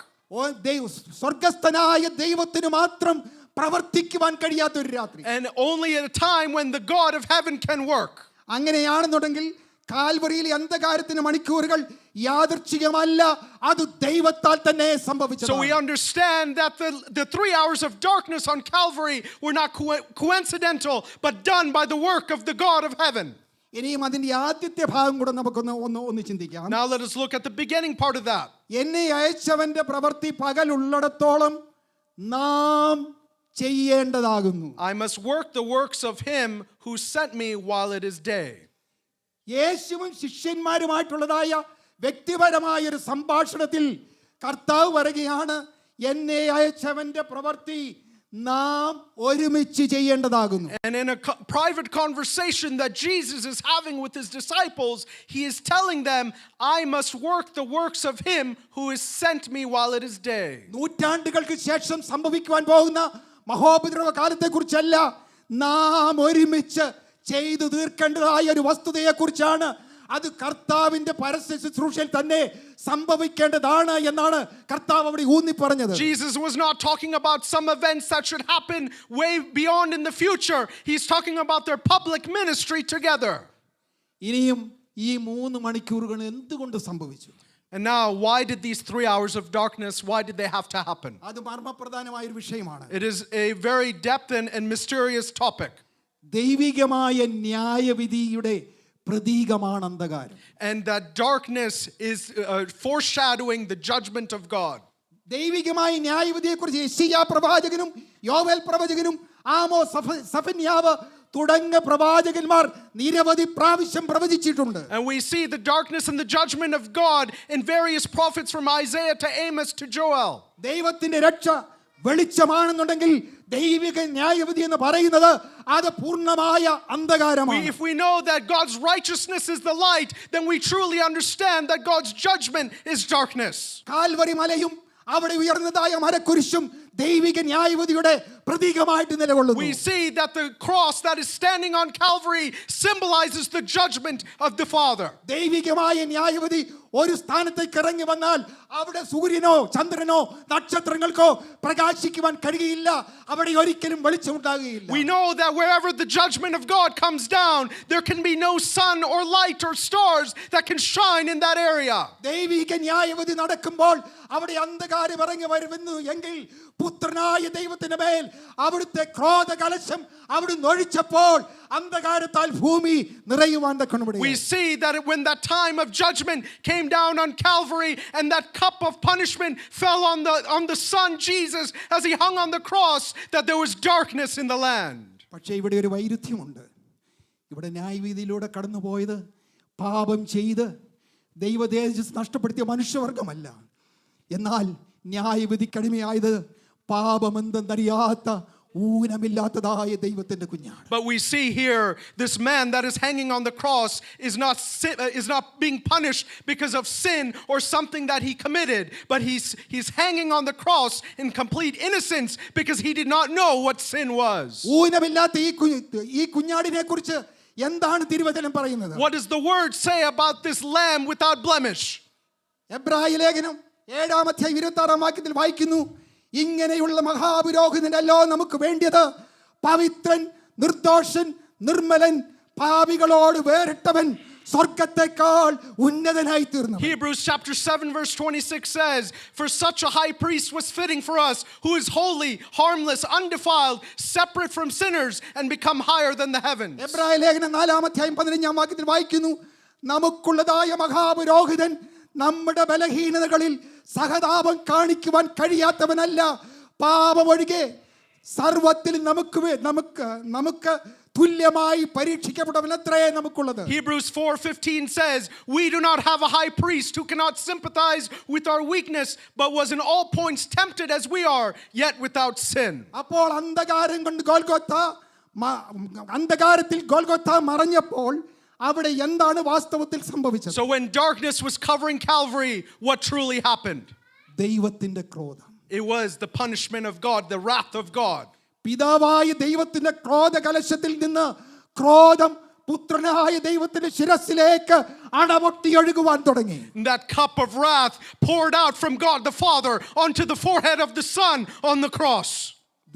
സ്വർഗസ്ഥനായ ദൈവത്തിന് മാത്രം പ്രവർത്തിക്കുവാൻ കഴിയാത്ത ഒരു രാത്രി. And only at a time when the God of heaven can work. അങ്ങനെയാണെന്നുണ്ടെങ്കിൽ കാൽവറിയിലെ അന്ധകാരത്തിന്റെ മണിക്കൂറുകൾ യാദൃച്ഛികമല്ല, അത് ദൈവത്താൽ തന്നെ സംഭവിച്ചത്. So we understand that the 3 hours of darkness on Calvary were not coincidental, but done by the work of the God of heaven. ഇനിയും അതിന്റെ ആദ്യത്തെ ഭാഗം കൂടെ നമുക്കൊന്ന് ചിന്തിക്കാം. Now let us look at the beginning part of that. എന്നെ അയച്ചവന്റെ പ്രവൃത്തി പകലുള്ളിടത്തോളം നാം ചെയ്യേണ്ടതാകുന്നു. I must work the works of him who sent me while it is day. യേശുവും ശിഷ്യന്മാരുമായിട്ടുള്ളതായ വ്യക്തിപരമായ ഒരു സംഭാഷണത്തിൽ കർത്താവ് പറയുകയാണ്, എന്നെ അയച്ചവന്റെ പ്രവൃത്തി നാം ഒരുമിച്ച് ചെയ്യേണ്ടതാകുന്നു. And in a private conversation that Jesus is having with his disciples, he is telling them, I must work the works of him who has sent me while it is day. നൂറ്റാണ്ടുകൾക്ക് ശേഷം സംഭവിക്കുവാൻ പോകുന്ന മഹോപദ്രവ കാലത്തെക്കുറിച്ചല്ല, നാം ഒരുമിച്ച് ചെയ്തു തീർക്കേണ്ടതായ ഒരു വസ്തുതയെക്കുറിച്ചാണ്. അത് കർത്താവിന്റെ പരസ്യ ശുശ്രൂഷയിൽ തന്നെ സംഭവിക്കേണ്ടതാണ് എന്നാണ് കർത്താവ് അവിടെ ഊന്നി പറഞ്ഞത്. Jesus was not talking about some events that should happen way beyond in the future. He's talking about their public ministry together. ഇനിയും ഈ 3 മണിക്കൂറുകൾ എന്തുകൊണ്ട് സംഭവിച്ചു? And now, why did these 3 hours of darkness, why did they have to happen? അത് മർമ്മപ്രധാനമായ ഒരു വിഷയമാണ്. It is a very depth and mysterious topic. ദൈവികമായ ന്യായവിധിയുടെ പ്രതീകമാണ് അന്ധകാരം. And that darkness is foreshadowing the judgment of God. ദൈവികമായ ന്യായവിധിയെക്കുറിച്ച് യെശയ്യാ പ്രവാചകനും യോവേൽ പ്രവചകനും Amos സഫന്യാവ് തുടങ്ങിയ പ്രവാചകന്മാർ നിരവധി പ്രാവശ്യം പ്രവചിച്ചിട്ടുണ്ട്. And we see the darkness and the judgment of God in various prophets from Isaiah to Amos to Joel. ദൈവത്തിന്റെ രക്ഷ വെളിച്ചമാണെന്നുണ്ടെങ്കിൽ ദൈവിക ന്യായവിധി എന്ന് പറയുന്നത് അത് പൂർണ്ണമായ അന്ധകാരമാണ്. If we know that God's righteousness is the light, then we truly understand that God's judgment is darkness. Calvary മലയും അവിടെ ഉയർന്നതായ മരക്കുരിശും ദൈവിക ന്യായവിധിയുടെ പ്രതീകമായിട്ട് നിലകൊള്ളുന്നു. We see that the cross that is standing on Calvary symbolizes the judgment of the Father. ദൈവികമായ ന്യായവിധി ഒരു സ്ഥാനത്തേക്ക് ഇറങ്ങി വന്നാൽ അവിടെ സൂര്യനോ ചന്ദ്രനോ നക്ഷത്രങ്ങൾക്കോ പ്രകാശിക്കുവാൻ കഴിയില്ല, അവിടെ ഒരിക്കലും വെളിച്ചമുണ്ടാകുകയില്ല. We know that wherever the judgment of God comes down, there can be no sun or light or stars that can shine in that area. ദൈവിക ന്യായവിധി നടക്കുമ്പോൾ അവിടെ അന്ധകാരം ഇറങ്ങി വരുന്നു എങ്കിൽ പുത്രനായ ദൈവത്തിന്റെ മേൽ അവിടുത്തെ ക്രോധകലശം അവിടുന്ന് ഒഴിച്ചപ്പോൾ അന്ധകാരത്താൽ ഭൂമി നിറയുവാൻ തക്കണമിടയായി. We see that when that time of judgment came down on Calvary and that cup of punishment fell on the son Jesus as he hung on the cross, that there was darkness in the land. പക്ഷേ ഇവിടെ ഒരു വൈരുദ്ധ്യമുണ്ട്. ഇവിടെ ന്യായവിധിയിലൂടെ കടന്നുപോയത് പാപം ചെയ്ത് ദൈവതേജസ് നഷ്ടപ്പെടുത്തിയ മനുഷ്യവർഗമല്ല, എന്നാൽ ന്യായവിധിക്കടിമയായത് പാപമെന്തെന്നറിയാത്ത ഊനമില്ലാത്തതായ ദൈവത്തിന്റെ കുഞ്ഞാണ്. But we see here this man that is hanging on the cross is not being punished because of sin or something that he committed, but he's hanging on the cross in complete innocence because he did not know what sin was. ഊനമില്ലാത്ത ഈ കുഞ്ഞാടിനെ കുറിച്ച് എന്താണ് തിരുവചനം പറയുന്നത്? What does the word say about this lamb without blemish? എബ്രായ ലേഖനം 7:26 വായിക്കുന്നു, ഇങ്ങനെയുള്ള മഹാപുരോഹിതനല്ലോ നമുക്ക് വേണ്ടിയത്, പവിത്രൻ, നിർദോഷൻ, നിർമ്മലൻ, പാപികളോട് വേറിട്ടവൻ, സ്വർഗ്ഗത്തെക്കാൾ ഉന്നതനായി തീർന്നു. Hebrews chapter 7 verse 26 says, for such a high priest was fitting for us, who is holy, harmless, undefiled, separate from sinners, and become higher than the heavens. എബ്രായ ലേഖനം 4:15 വായിക്കുന്നു, നമുക്കുള്ളതായ മഹാപുരോഹിതൻ നമ്മുടെ ബലഹീനതകളിൽ സഹതാപം കാണിക്കുവാൻ കഴിയാത്തവനല്ല, പാപമൊഴികെ സർവത്തിൽ നമുക്ക് തുല്യമായി പരീക്ഷിക്കപ്പെട്ടവനത്രേ നമുക്കുള്ളത്. Hebrews 4:15 says, we do not have a high priest who cannot sympathize with our weakness, but was in all points tempted as we are, yet without sin. അപ്പോൾ അന്ധകാരത്തിൽ ഗോൽഗോഥ മറഞ്ഞപ്പോൾ അവിടെ എന്താണ് വാസ്തവത്തിൽ സംഭവിച്ചത്? So when darkness was covering Calvary, what truly happened? ദൈവത്തിന്റെ ക്രോധം. It was the punishment of God, the wrath of God. പിതാവായ ദൈവത്തിന്റെ ക്രോധകലശത്തിൽ നിന്ന് ക്രോധം പുത്രനായ ദൈവത്തിന്റെ ശിരസിലേക്ക് അണപൊട്ടി ഒഴുകുവാൻ തുടങ്ങി. That cup of wrath poured out from God the Father onto the forehead of the Son on the cross.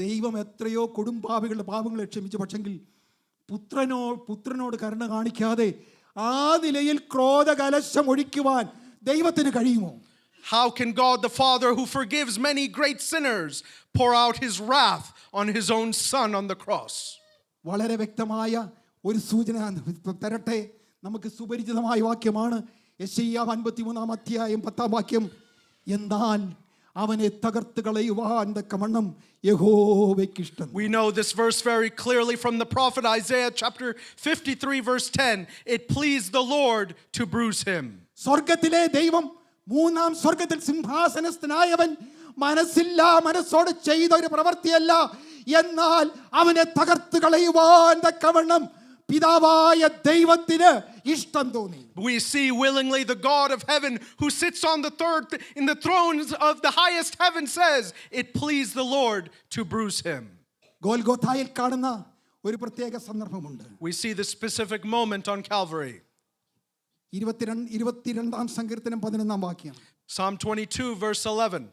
ദൈവം എത്രയോ കൊടുംപാപികളുടെ പാപങ്ങളെ ക്ഷമിച്ചു, പക്ഷെങ്കിൽ പുത്രനോട് കരുണ കാണിക്കാതെ ആ നിലയിൽ ക്രോധകലശം ഒഴിക്കുവാൻ ദൈവത്തിന് കഴിയുമോ? How can God the Father, who forgives many great sinners, pour out his wrath on his own Son on the cross? വളരെ വ്യക്തമായ ഒരു സൂചന തരട്ടെ. നമുക്ക് സുപരിചിതമായ വാക്യമാണ് യെശയ്യാ 53 അധ്യായം 10 വാക്യം. എന്നാൽ അവനെ തകർത്ത് കളയുവാൻ തക്കവണ്ണം യഹോവയ്ക്ക് ഇഷ്ടം. We know this verse very clearly from the prophet Isaiah chapter 53 verse 10. It pleased the Lord to bruise him. സ്വർഗത്തിലെ ദൈവം, മൂന്നാം സ്വർഗത്തിൽ സിംഹാസനസ്ഥനായവൻ മനസ്സോടെ ചെയ്ത ഒരു പ്രവൃത്തിയല്ല, എന്നാൽ അവനെ തകർത്ത് കളയുവാൻ തക്കവണ്ണം പിതാവായ ദൈവത്തിന് ഇഷ്ടം തോന്നി. We see willingly the God of heaven who sits on the in the thrones of the highest heaven says, it pleased the Lord to bruise him. ഗോൽഗോഥായിൽ കാണുന്ന ഒരു പ്രത്യേക സന്ദർഭമുണ്ട്. We see the specific moment on Calvary. 22 സങ്കീർത്തനം 11 വാക്യം. Psalm 22 verse 11.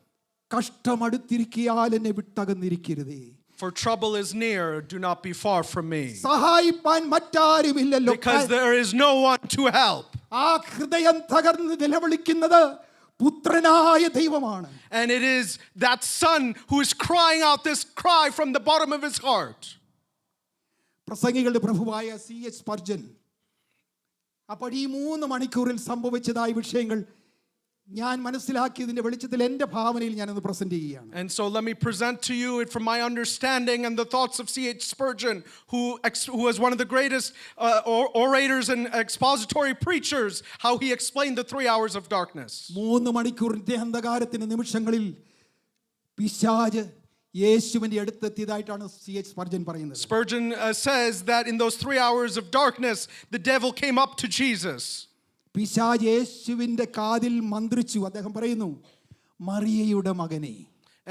കഷ്ടമടുത്തിരിക്കിയാൽ എന്നെ വിട്ടകന്നിരിക്കരുതേ. For trouble is near, do not be far from me. സഹായിപ്പാൻ മറ്റാരുമില്ലല്ലോ. Because there is no one to help. ആ ഹൃദയം തകർന്ന് നിലവിളിക്കുന്നത് പുത്രനായ ദൈവമാണ്. And it is that son who is crying out this cry from the bottom of his heart. പ്രസംഗികളുടെ പ്രഭുവായ C.H. Spurgeon അപ്പോൾ ഈ 3 മണിക്കൂറിൽ സംഭവിച്ചതായ വിഷയങ്ങൾ ഞാൻ മനസ്സിലാക്കിയതിന്റെ വെളിച്ചത്തിൽ എൻ്റെ ഭാവനയിൽ ഞാനൊന്ന് പ്രസന്റ് ചെയ്യുകയാണ്. And so let me present to you it from my understanding and the thoughts of C.H. Spurgeon, who was one of the greatest orators and expository preachers, how he explained the 3 hours of darkness. 3 മണിക്കൂറിന്റെ അന്ധകാരത്തിന്റെ നിമിഷങ്ങളിൽ പിശാച് യേശുവിന്റെ അടുത്തെത്തിയതായിട്ടാണ് C.H. Spurgeon പറയുന്നത്. Spurgeon says that in those 3 hours of darkness the devil came up to Jesus. പിശാച് യേശുവിന്റെ കാതിൽ മന്ത്രിച്ചു. അദ്ദേഹം പറയുന്നു, മറിയയുടെ മകനേ.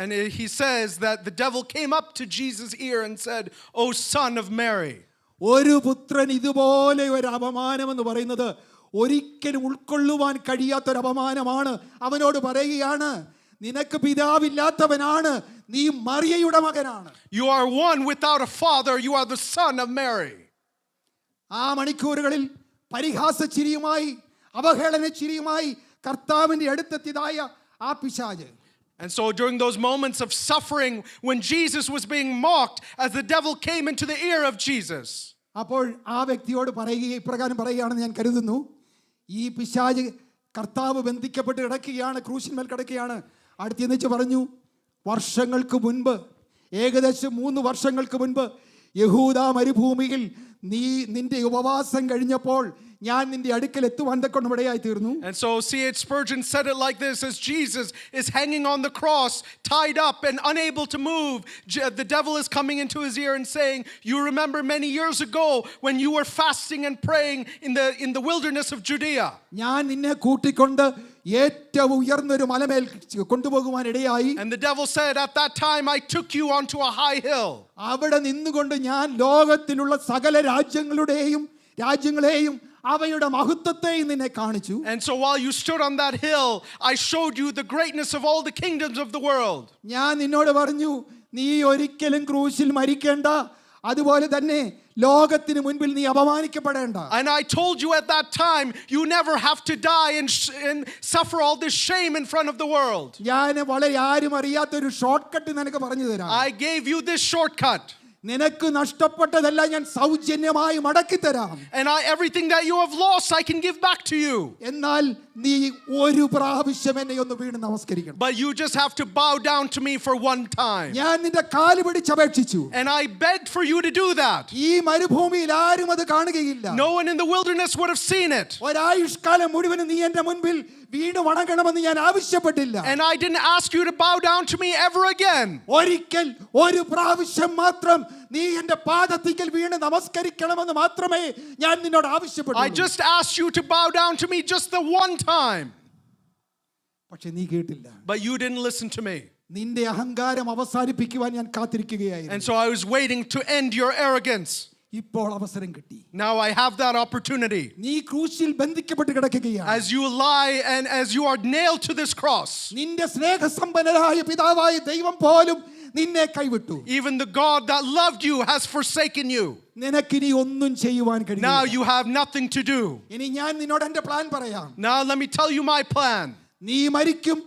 And he says that the devil came up to Jesus' ear and said, "O son of Mary." ഒരു പുത്രൻ ഇതുപോലെ ഒരു അപമാനം എന്ന് പറയുന്നത് ഒരിക്കലും ഉൾക്കൊള്ളുവാൻ കഴിയാത്തൊരു അപമാനമാണ്. അവനോട് പറയുകയാണ്, നിനക്ക് പിതാവില്ലാത്തവനാണ്, നീ മറിയയുടെ മകനാണ്. You are one without a father, you are the son of Mary. ആ മണിക്കൂറുകളിൽ പരിഹാസ ചിരിയുമായി അവഹേളന ചിരിയുമായി കർത്താവിന്റെ അടുത്തെത്തിയതായ ആ പിശാച്. And so during those moments of suffering when Jesus was being mocked, as the devil came into the ear of Jesus, അപ്പോൾ ആ വ്യക്തിയോട് ഇപ്രകാരം പറയുകയാണെന്ന് ഞാൻ കരുതുന്നു. ഈ പിശാച് കർത്താവ് ബന്ധിക്കപ്പെട്ട് കിടക്കുകയാണ്, ക്രൂശിന്മേൽ കിടക്കുകയാണ്. അടുത്തെന്ന് വെച്ച് പറഞ്ഞു, വർഷങ്ങൾക്ക് മുൻപ്, ഏകദേശം 3 വർഷങ്ങൾക്ക് മുൻപ് യഹൂദ മരുഭൂമിയിൽ നിന്റെ ഉപവാസം കഴിഞ്ഞപ്പോൾ ഞാൻ നിന്റെ അടുക്കൽ എത്തുവാൻ തക്കവണ്ണം ഇടയായി തീർന്നു. And so C.H. Spurgeon said it like this: as Jesus is hanging on the cross, tied up and unable to move, the devil is coming into his ear and saying, "You remember many years ago when you were fasting and praying in the wilderness of Judea." ഞാൻ നിന്നെ കൂട്ടിക്കൊണ്ട് ഏറ്റവും ഉയർന്നൊരു മലമേൽ കൊണ്ടുപോകുവാൻ ഇടയായി. And the devil said, "At that time I took you onto a high hill." അവിടെ നിന്നുകൊണ്ട് ഞാൻ ലോകത്തിലുള്ള സകല രാജ്യങ്ങളെയും അവയുടെ മഹത്വത്തെയും നിന്നെ കാണിച്ചു. And so while you stood on that hill, I showed you the greatness of all the kingdoms of the world. ഞാൻ നിന്നോട് പറഞ്ഞു, നീ ഒരിക്കലും ക്രൂശിൽ മരിക്കേണ്ട, അതുപോലെ തന്നെ ലോകത്തിന് മുൻപിൽ നീ അപമാനിക്കപ്പെടേണ്ട. And I told you at that time, you never have to die and suffer all this shame in front of the world. ഞാൻ വളരെ ആരും അറിയാത്തൊരു ഷോർട്ട് കട്ട് നിനക്ക് പറഞ്ഞു തരാം. I gave you this shortcut. നിനക്ക് നഷ്ടപ്പെട്ടതെല്ലാം ഞാൻ സൗജന്യമായി മടക്കി തരാം. And everything that you have lost, I can give back to you. എന്നാൽ നീ ഒരു പ്രാവശ്യം എന്നെ ഒന്ന് വീണ് നമസ്കരിക്കണം. But you just have to bow down to me for one time. ഞാൻ നിന്റെ കാല് പിടിച്ച് അപേക്ഷിച്ചു. And I begged for you to do that. ഈ മരുഭൂമിയിൽ ആരും അത് കാണുകയില്ല. No one in the wilderness would have seen it. ഒരായുഷ്കാലം മുഴുവനും നീ എൻ്റെ മുൻപിൽ വീണ് വണങ്ങണമെന്ന് ഞാൻ ആവശ്യപ്പെട്ടില്ല. And I didn't ask you to bow down to me ever again. ഒരിക്കൽ ഒരു പ്രാവശ്യം മാത്രം നീ എൻ്റെ പാദത്തിങ്കൽ വീണ് നമസ്കരിക്കണമെന്ന് മാത്രമേ ഞാൻ നിന്നോട് ആവശ്യപ്പെട്ടുള്ളൂ. I just asked you to bow down to me just the one time. പക്ഷേ നീ കേട്ടില്ല. But you didn't listen to me. നിന്റെ അഹങ്കാരം അവസാനിപ്പിക്കുവാൻ ഞാൻ കാത്തിരിക്കുകയായിരുന്നു. And so I was waiting to end your arrogance. ഇപ്പോൾ അവസരം കിട്ടി. Now I have that opportunity. നീ ക്രൂശിൽ ബന്ധിക്കപ്പെട്ട് കിടക്കുകയാണ്. As you lie and as you are nailed to this cross. നിന്റെ സ്നേഹസമ്പന്നനായ പിതാവായ ദൈവം പോലും നിന്നെ കൈവിട്ടു. Even the God that loved you has forsaken you. നിനക്കിനി ഒന്നും ചെയ്യുവാൻ Now കഴിയില്ല. you have nothing to do. ഇനി ഞാൻ നിന്നോട് എന്റെ പ്ലാൻ പറയാം. Now let me tell you my plan. നീ മരിക്കും,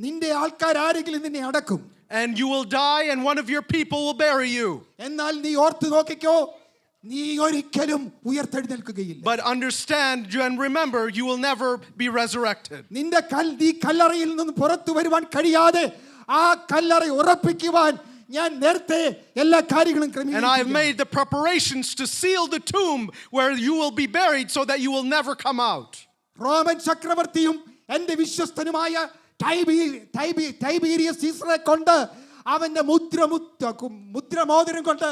നിന്റെ ആൾക്കാർ ആരെങ്കിലും നിന്നെ അടക്കും. And you will die and one of your people will bury you. എന്നാൽ നീ ഓർത്തു നോക്കിക്കോ, നീ ഒരിക്കലും ഉയർത്തെഴുന്നേൽക്കുകയില്ല. But understand and remember, you will never be resurrected. നിന്റെ നീ കല്ലറയിൽ നിന്ന് പുറത്തു വരുവാൻ കഴിയാതെ ആ കല്ലറ ഉറപ്പിക്കുവാൻ ഞാൻ നേരത്തെ എല്ലാ കാര്യങ്ങളും And I have ക്രമീകരിച്ചിരിക്കുന്നു. made the preparations to seal the tomb where you will be buried so that you will never come out. Roman ചക്രവർത്തിയും എന്റെ വിശ്വസ്തനുമായ ടൈബീരിയസ് സീസറെ കൊണ്ട് അവന്റെ മുദ്രമോതിരം കൊണ്ട്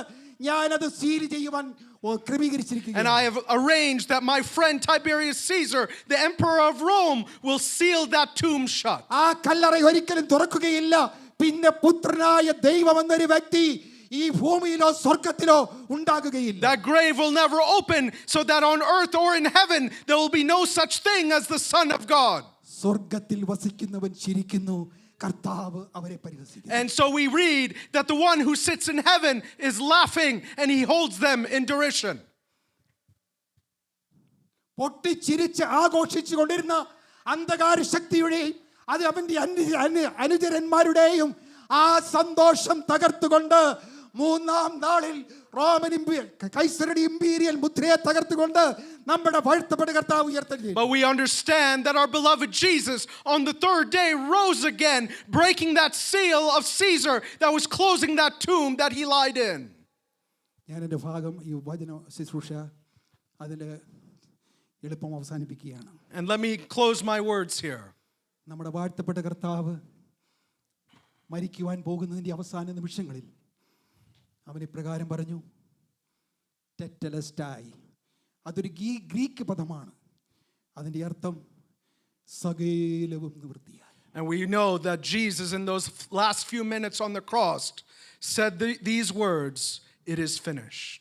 ഞാനത് സീൽ ചെയ്യുവാൻ And ക്രമീകരിച്ചിരിക്കുകയാണ്. I have arranged that my friend Tiberius Caesar, the emperor of Rome, will seal that tomb shut. ആ കല്ലറ ഒരിക്കലും തുറക്കുകയില്ല. പിന്നെ പുത്രനായ ദൈവം എന്നൊരു വ്യക്തി ഈ ഭൂമിയിലോ സ്വർഗത്തിലോ ഉണ്ടാകുകയില്ല. That grave will never open, so that on earth or in heaven there will be no such thing as the Son of God. സ്വർഗത്തിൽ വസിക്കുന്നവൻ ചിരിക്കുന്നു, കർത്താവ് അവരെ പരിഹസിക്കുന്നു. And so we read that the one who sits in heaven is laughing and he holds them in derision. പൊട്ടിച്ചിരിച്ച് ആഘോഷിച്ചു കൊണ്ടിരുന്ന അന്ധകാര ശക്തിയുടെയും അത് അവന്റെ അനുചരന്മാരുടെയും ആ സന്തോഷം തകർത്തുകൊണ്ട് മൂന്നാം നാളിൽ റോമൻ കൈസറുടെ ഇമ്പീരിയൽ മുദ്രയെ തകർത്തുകൊണ്ട് നമ്മുടെ വാഴ്ത്തപ്പെട്ട കർത്താവ് ഉയർത്തെഴുന്നേറ്റു. But we understand that our beloved Jesus on the third day rose again, breaking that seal of Caesar that was closing that tomb that he lied in. ഞാൻ എൻ്റെ ഭാഗം ഈ വചന ശുശ്രൂഷ അതിൻ്റെ എളുപ്പം അവസാനിപ്പിക്കുകയാണ്. And let me close my words here. നമ്മുടെ വാഴ്ത്തപ്പെട്ട കർത്താവ് മരിക്കുവാൻ പോകുന്നതിൻ്റെ അവസാന നിമിഷങ്ങളിൽ അവൻ ഇപ്രകാരം പറഞ്ഞു, ടെറ്റലസ്റ്റായി. അതൊരു ഗ്രീക്ക് പദമാണ്. അതിൻ്റെ അർത്ഥം സകലവും നിവൃത്തിയായി. And we know that Jesus in those last few minutes on the cross said these words, it is finished.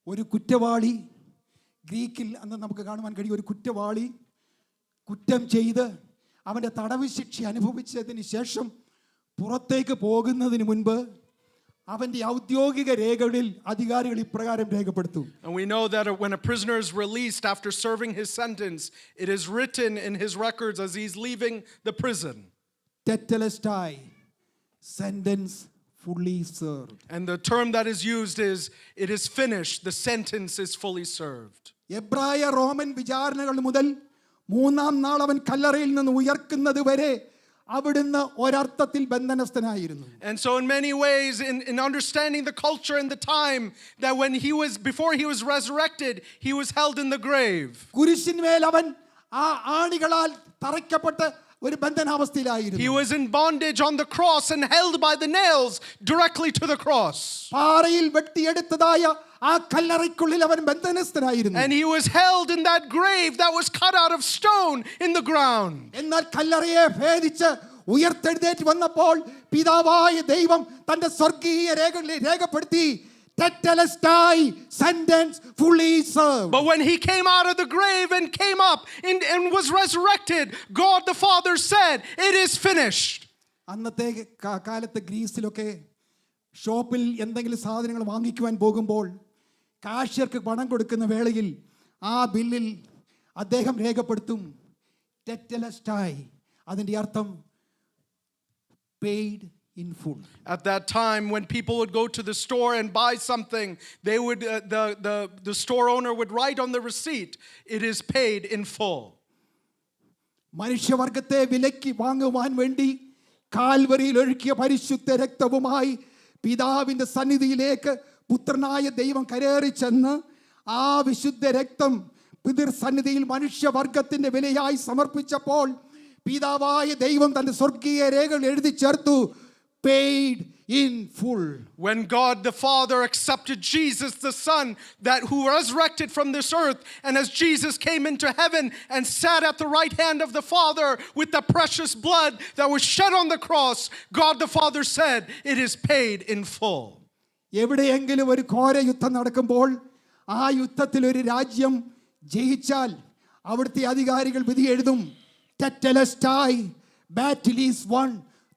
ഒരു കുറ്റവാളി, ഗ്രീക്കിൽ അന്ന് നമുക്ക് കാണുവാൻ കഴിയും, ഒരു കുറ്റവാളി കുറ്റം ചെയ്ത് അവൻ്റെ തടവ് ശിക്ഷ അനുഭവിച്ചതിന് ശേഷം പുറത്തേക്ക് പോകുന്നതിന് മുൻപ് അവൻ്റെ ഔദ്യോഗിക രേഖകളിൽ അധികാരികൾ ഇപ്രകാരം രേഖപ്പെടുത്തും. And we know that when a prisoner is released after serving his sentence, it is written in his records as he's leaving the prison. Tetelestai, sentence fully served. And the term that is used is, it is finished, the sentence is fully served. എബ്രായ Roman വിചാരണകൾ മുതൽ മൂന്നാം നാൾ അവൻ കല്ലറയിൽ നിന്ന് ഉയർക്കുന്നത് വരെ അവിടുന്ന് ഒരർത്ഥത്തിൽ ബന്ധനസ്ഥനായിരുന്നു. And so in many ways, in understanding the culture and the time, that when before he was resurrected, he was held in the grave. കുരിശിന്മേൽ അവൻ ആ ആണികളാൽ തറയ്ക്കപ്പെട്ട് ഒരു ബന്ധനാവസ്ഥയിലായിരുന്നു. He was in bondage on the cross and held by the nails directly to the cross. പാറയിൽ വെട്ടിയെടുത്തതായ ആ കല്ലറയ്ക്കുള്ളിൽ അവൻ ബന്ധനസ്ഥനായിരുന്നു. And he was held in that grave that was cut out of stone in the ground. എന്നാൽ കല്ലറയെ ഭേദിച്ച് ഉയർത്തെഴുന്നേറ്റ് വന്നപ്പോൾ പിതാവായ ദൈവം തന്റെ സ്വർഗീയ രേഖകളിൽ രേഖപ്പെടുത്തി, Tetelestai, sentence fully served. But when he came out of the grave and came up and was resurrected, God the Father said, it is finished. അന്നത്തെ കാലത്ത് ഗ്രീസിലൊക്കെ ഷോപ്പിൽ എന്തെങ്കിലും സാധനങ്ങൾ വാങ്ങിക്കുവാൻ പോകുമ്പോൾ കാഷ്യർക്ക് പണം കൊടുക്കുന്ന വേളയിൽ ആ ബില്ലിൽ അദ്ദേഹം രേഖപ്പെടുത്തും ടെറ്റലസ്റ്റായി. അതിൻ്റെ അർത്ഥം paid in full. At that time, when people would go to the store and buy something, they would the store owner would write on the receipt, it is paid in full. മനുഷ്യവർഗത്തെ വിലയ്ക്ക് വാങ്ങുവാൻ വേണ്ടി കാൽവരിയിൽ ഒഴുക്കിയ പരിശുദ്ധ രക്തവുമായി പിതാവിൻ്റെ സന്നിധിയിലേക്ക് പുത്രനായ ദൈവം കയറി ചെന്ന് ആ വിശുദ്ധ രക്തം പിതൃസന്നിധിയിൽ മനുഷ്യവർഗത്തിൻ്റെ വിലയായി സമർപ്പിച്ചപ്പോൾ പിതാവായ ദൈവം തൻ്റെ സ്വർഗീയ രേഖകൾ എഴുതി ചേർത്തു, paid in full. When God the Father accepted Jesus the Son, who resurrected from this earth, and as Jesus came into heaven and sat at the right hand of the Father with the precious blood that was shed on the cross, God the Father said, it is paid in full. എവിടെയെങ്കിലും ഒരു ഘോര യുദ്ധം നടക്കുമ്പോൾ ആ യുദ്ധത്തിൽ ഒരു രാജ്യം ജയിച്ചാൽ അവിടുത്തെ അധികാരികൾ വിധി എഴുതും, Tetelestai, battle is won,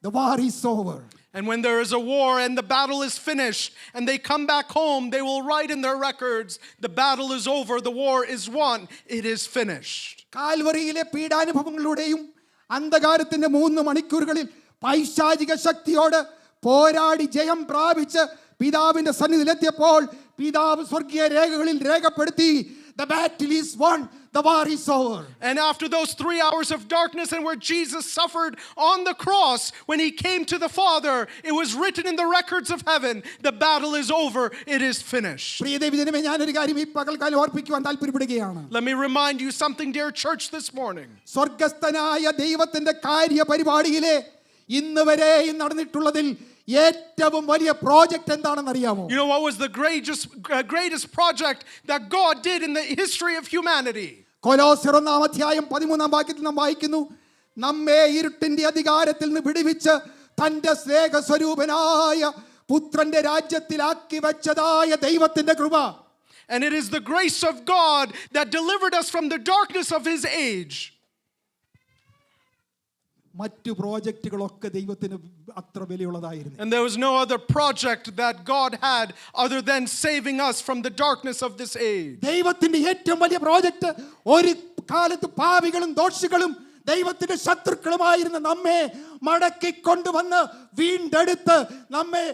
the war is over. And when there is a war and the battle is finished and they come back home, they will write in their records, the battle is over, the war is won, it is finished. കാൽവറിയിലെ പീഡാനുഭവങ്ങളുടെയും അന്ധകാരത്തിന്റെ 3 മണിക്കൂറുകളിൽ പൈശാചിക ശക്തിയോട് പോരാടി ജയം പ്രാപിച്ച് പിതാവിന്റെ സന്നിധിയിലെത്തിയപ്പോൾ പിതാവ് സ്വർഗീയ രേഖകളിൽ രേഖപ്പെടുത്തി, the battle is won, the war is over. And after those 3 hours of darkness and where Jesus suffered on the cross, when he came to the Father, it was written in the records of heaven, the battle is over, it is finished. പ്രിയ ദൈവജനമേ, ഞാനൊരു കാര്യം ഈ പകൽക്കാലം ഓർപ്പിക്കുവാൻ താല്പര്യപ്പെടുകയാണ്. Let me remind you something, dear church, this morning. സ്വർഗസ്ഥനായ ദൈവത്തിന്റെ കാര്യ പരിപാടിയിലെ ഇന്ന് വരെയും നടന്നിട്ടുള്ളതിൽ ഏറ്റവും വലിയ പ്രോജക്റ്റ് എന്താണെന്ന് അറിയാമോ? You know what was the greatest project that God did in the history of humanity? കൊലോസ്യർ 1:13 നാം വായിക്കുന്നു, നമ്മെ ഇരുട്ടിന്റെ അധികാരത്തിൽ നിന്ന് വിടുവിച്ച് തന്റെ സ്നേഹസ്വരൂപനായ പുത്രന്റെ രാജ്യത്തിലാക്കി വെച്ചതായ ദൈവത്തിന്റെ കൃപ. And it is the grace of God that delivered us from the darkness of his age. മറ്റു പ്രോജക്റ്റുകളൊക്കെ ദൈവത്തിന് അത്ര വിലയുള്ളതായിരുന്നു. And there was no other project that God had other than saving us from the darkness of this age. ദൈവത്തിന്റെ ഏറ്റവും വലിയ project ഒരു കാലത്ത് പാപികളും ദോഷികളും ദൈവത്തിന്റെ ശത്രുക്കളുമായിരുന്ന നമ്മെ മടക്കി കൊണ്ടുവന്ന് വീണ്ടെടുത്ത് നമ്മെ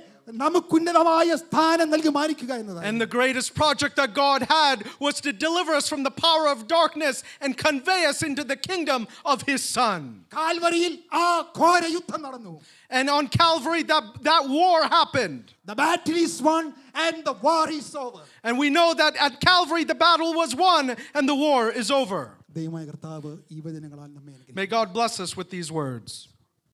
നമുക്കുന്നതമായ സ്ഥാനം നൽകി മാനിക്കുക എന്നതാണ്. And the greatest project that God had was to deliver us from the power of darkness and convey us into the kingdom of his son. കാൽവരിയിൽ ആ ഘോര യുദ്ധം നടന്നു. And on Calvary that war happened. The battle is won and the war is over. And we know that at Calvary the battle was won and the war is over. ദൈവമായ കർത്താവ് ഈ വചനങ്ങളാൽ നമ്മെ അനുഗ്രഹിക്കട്ടെ. May God bless us with these words.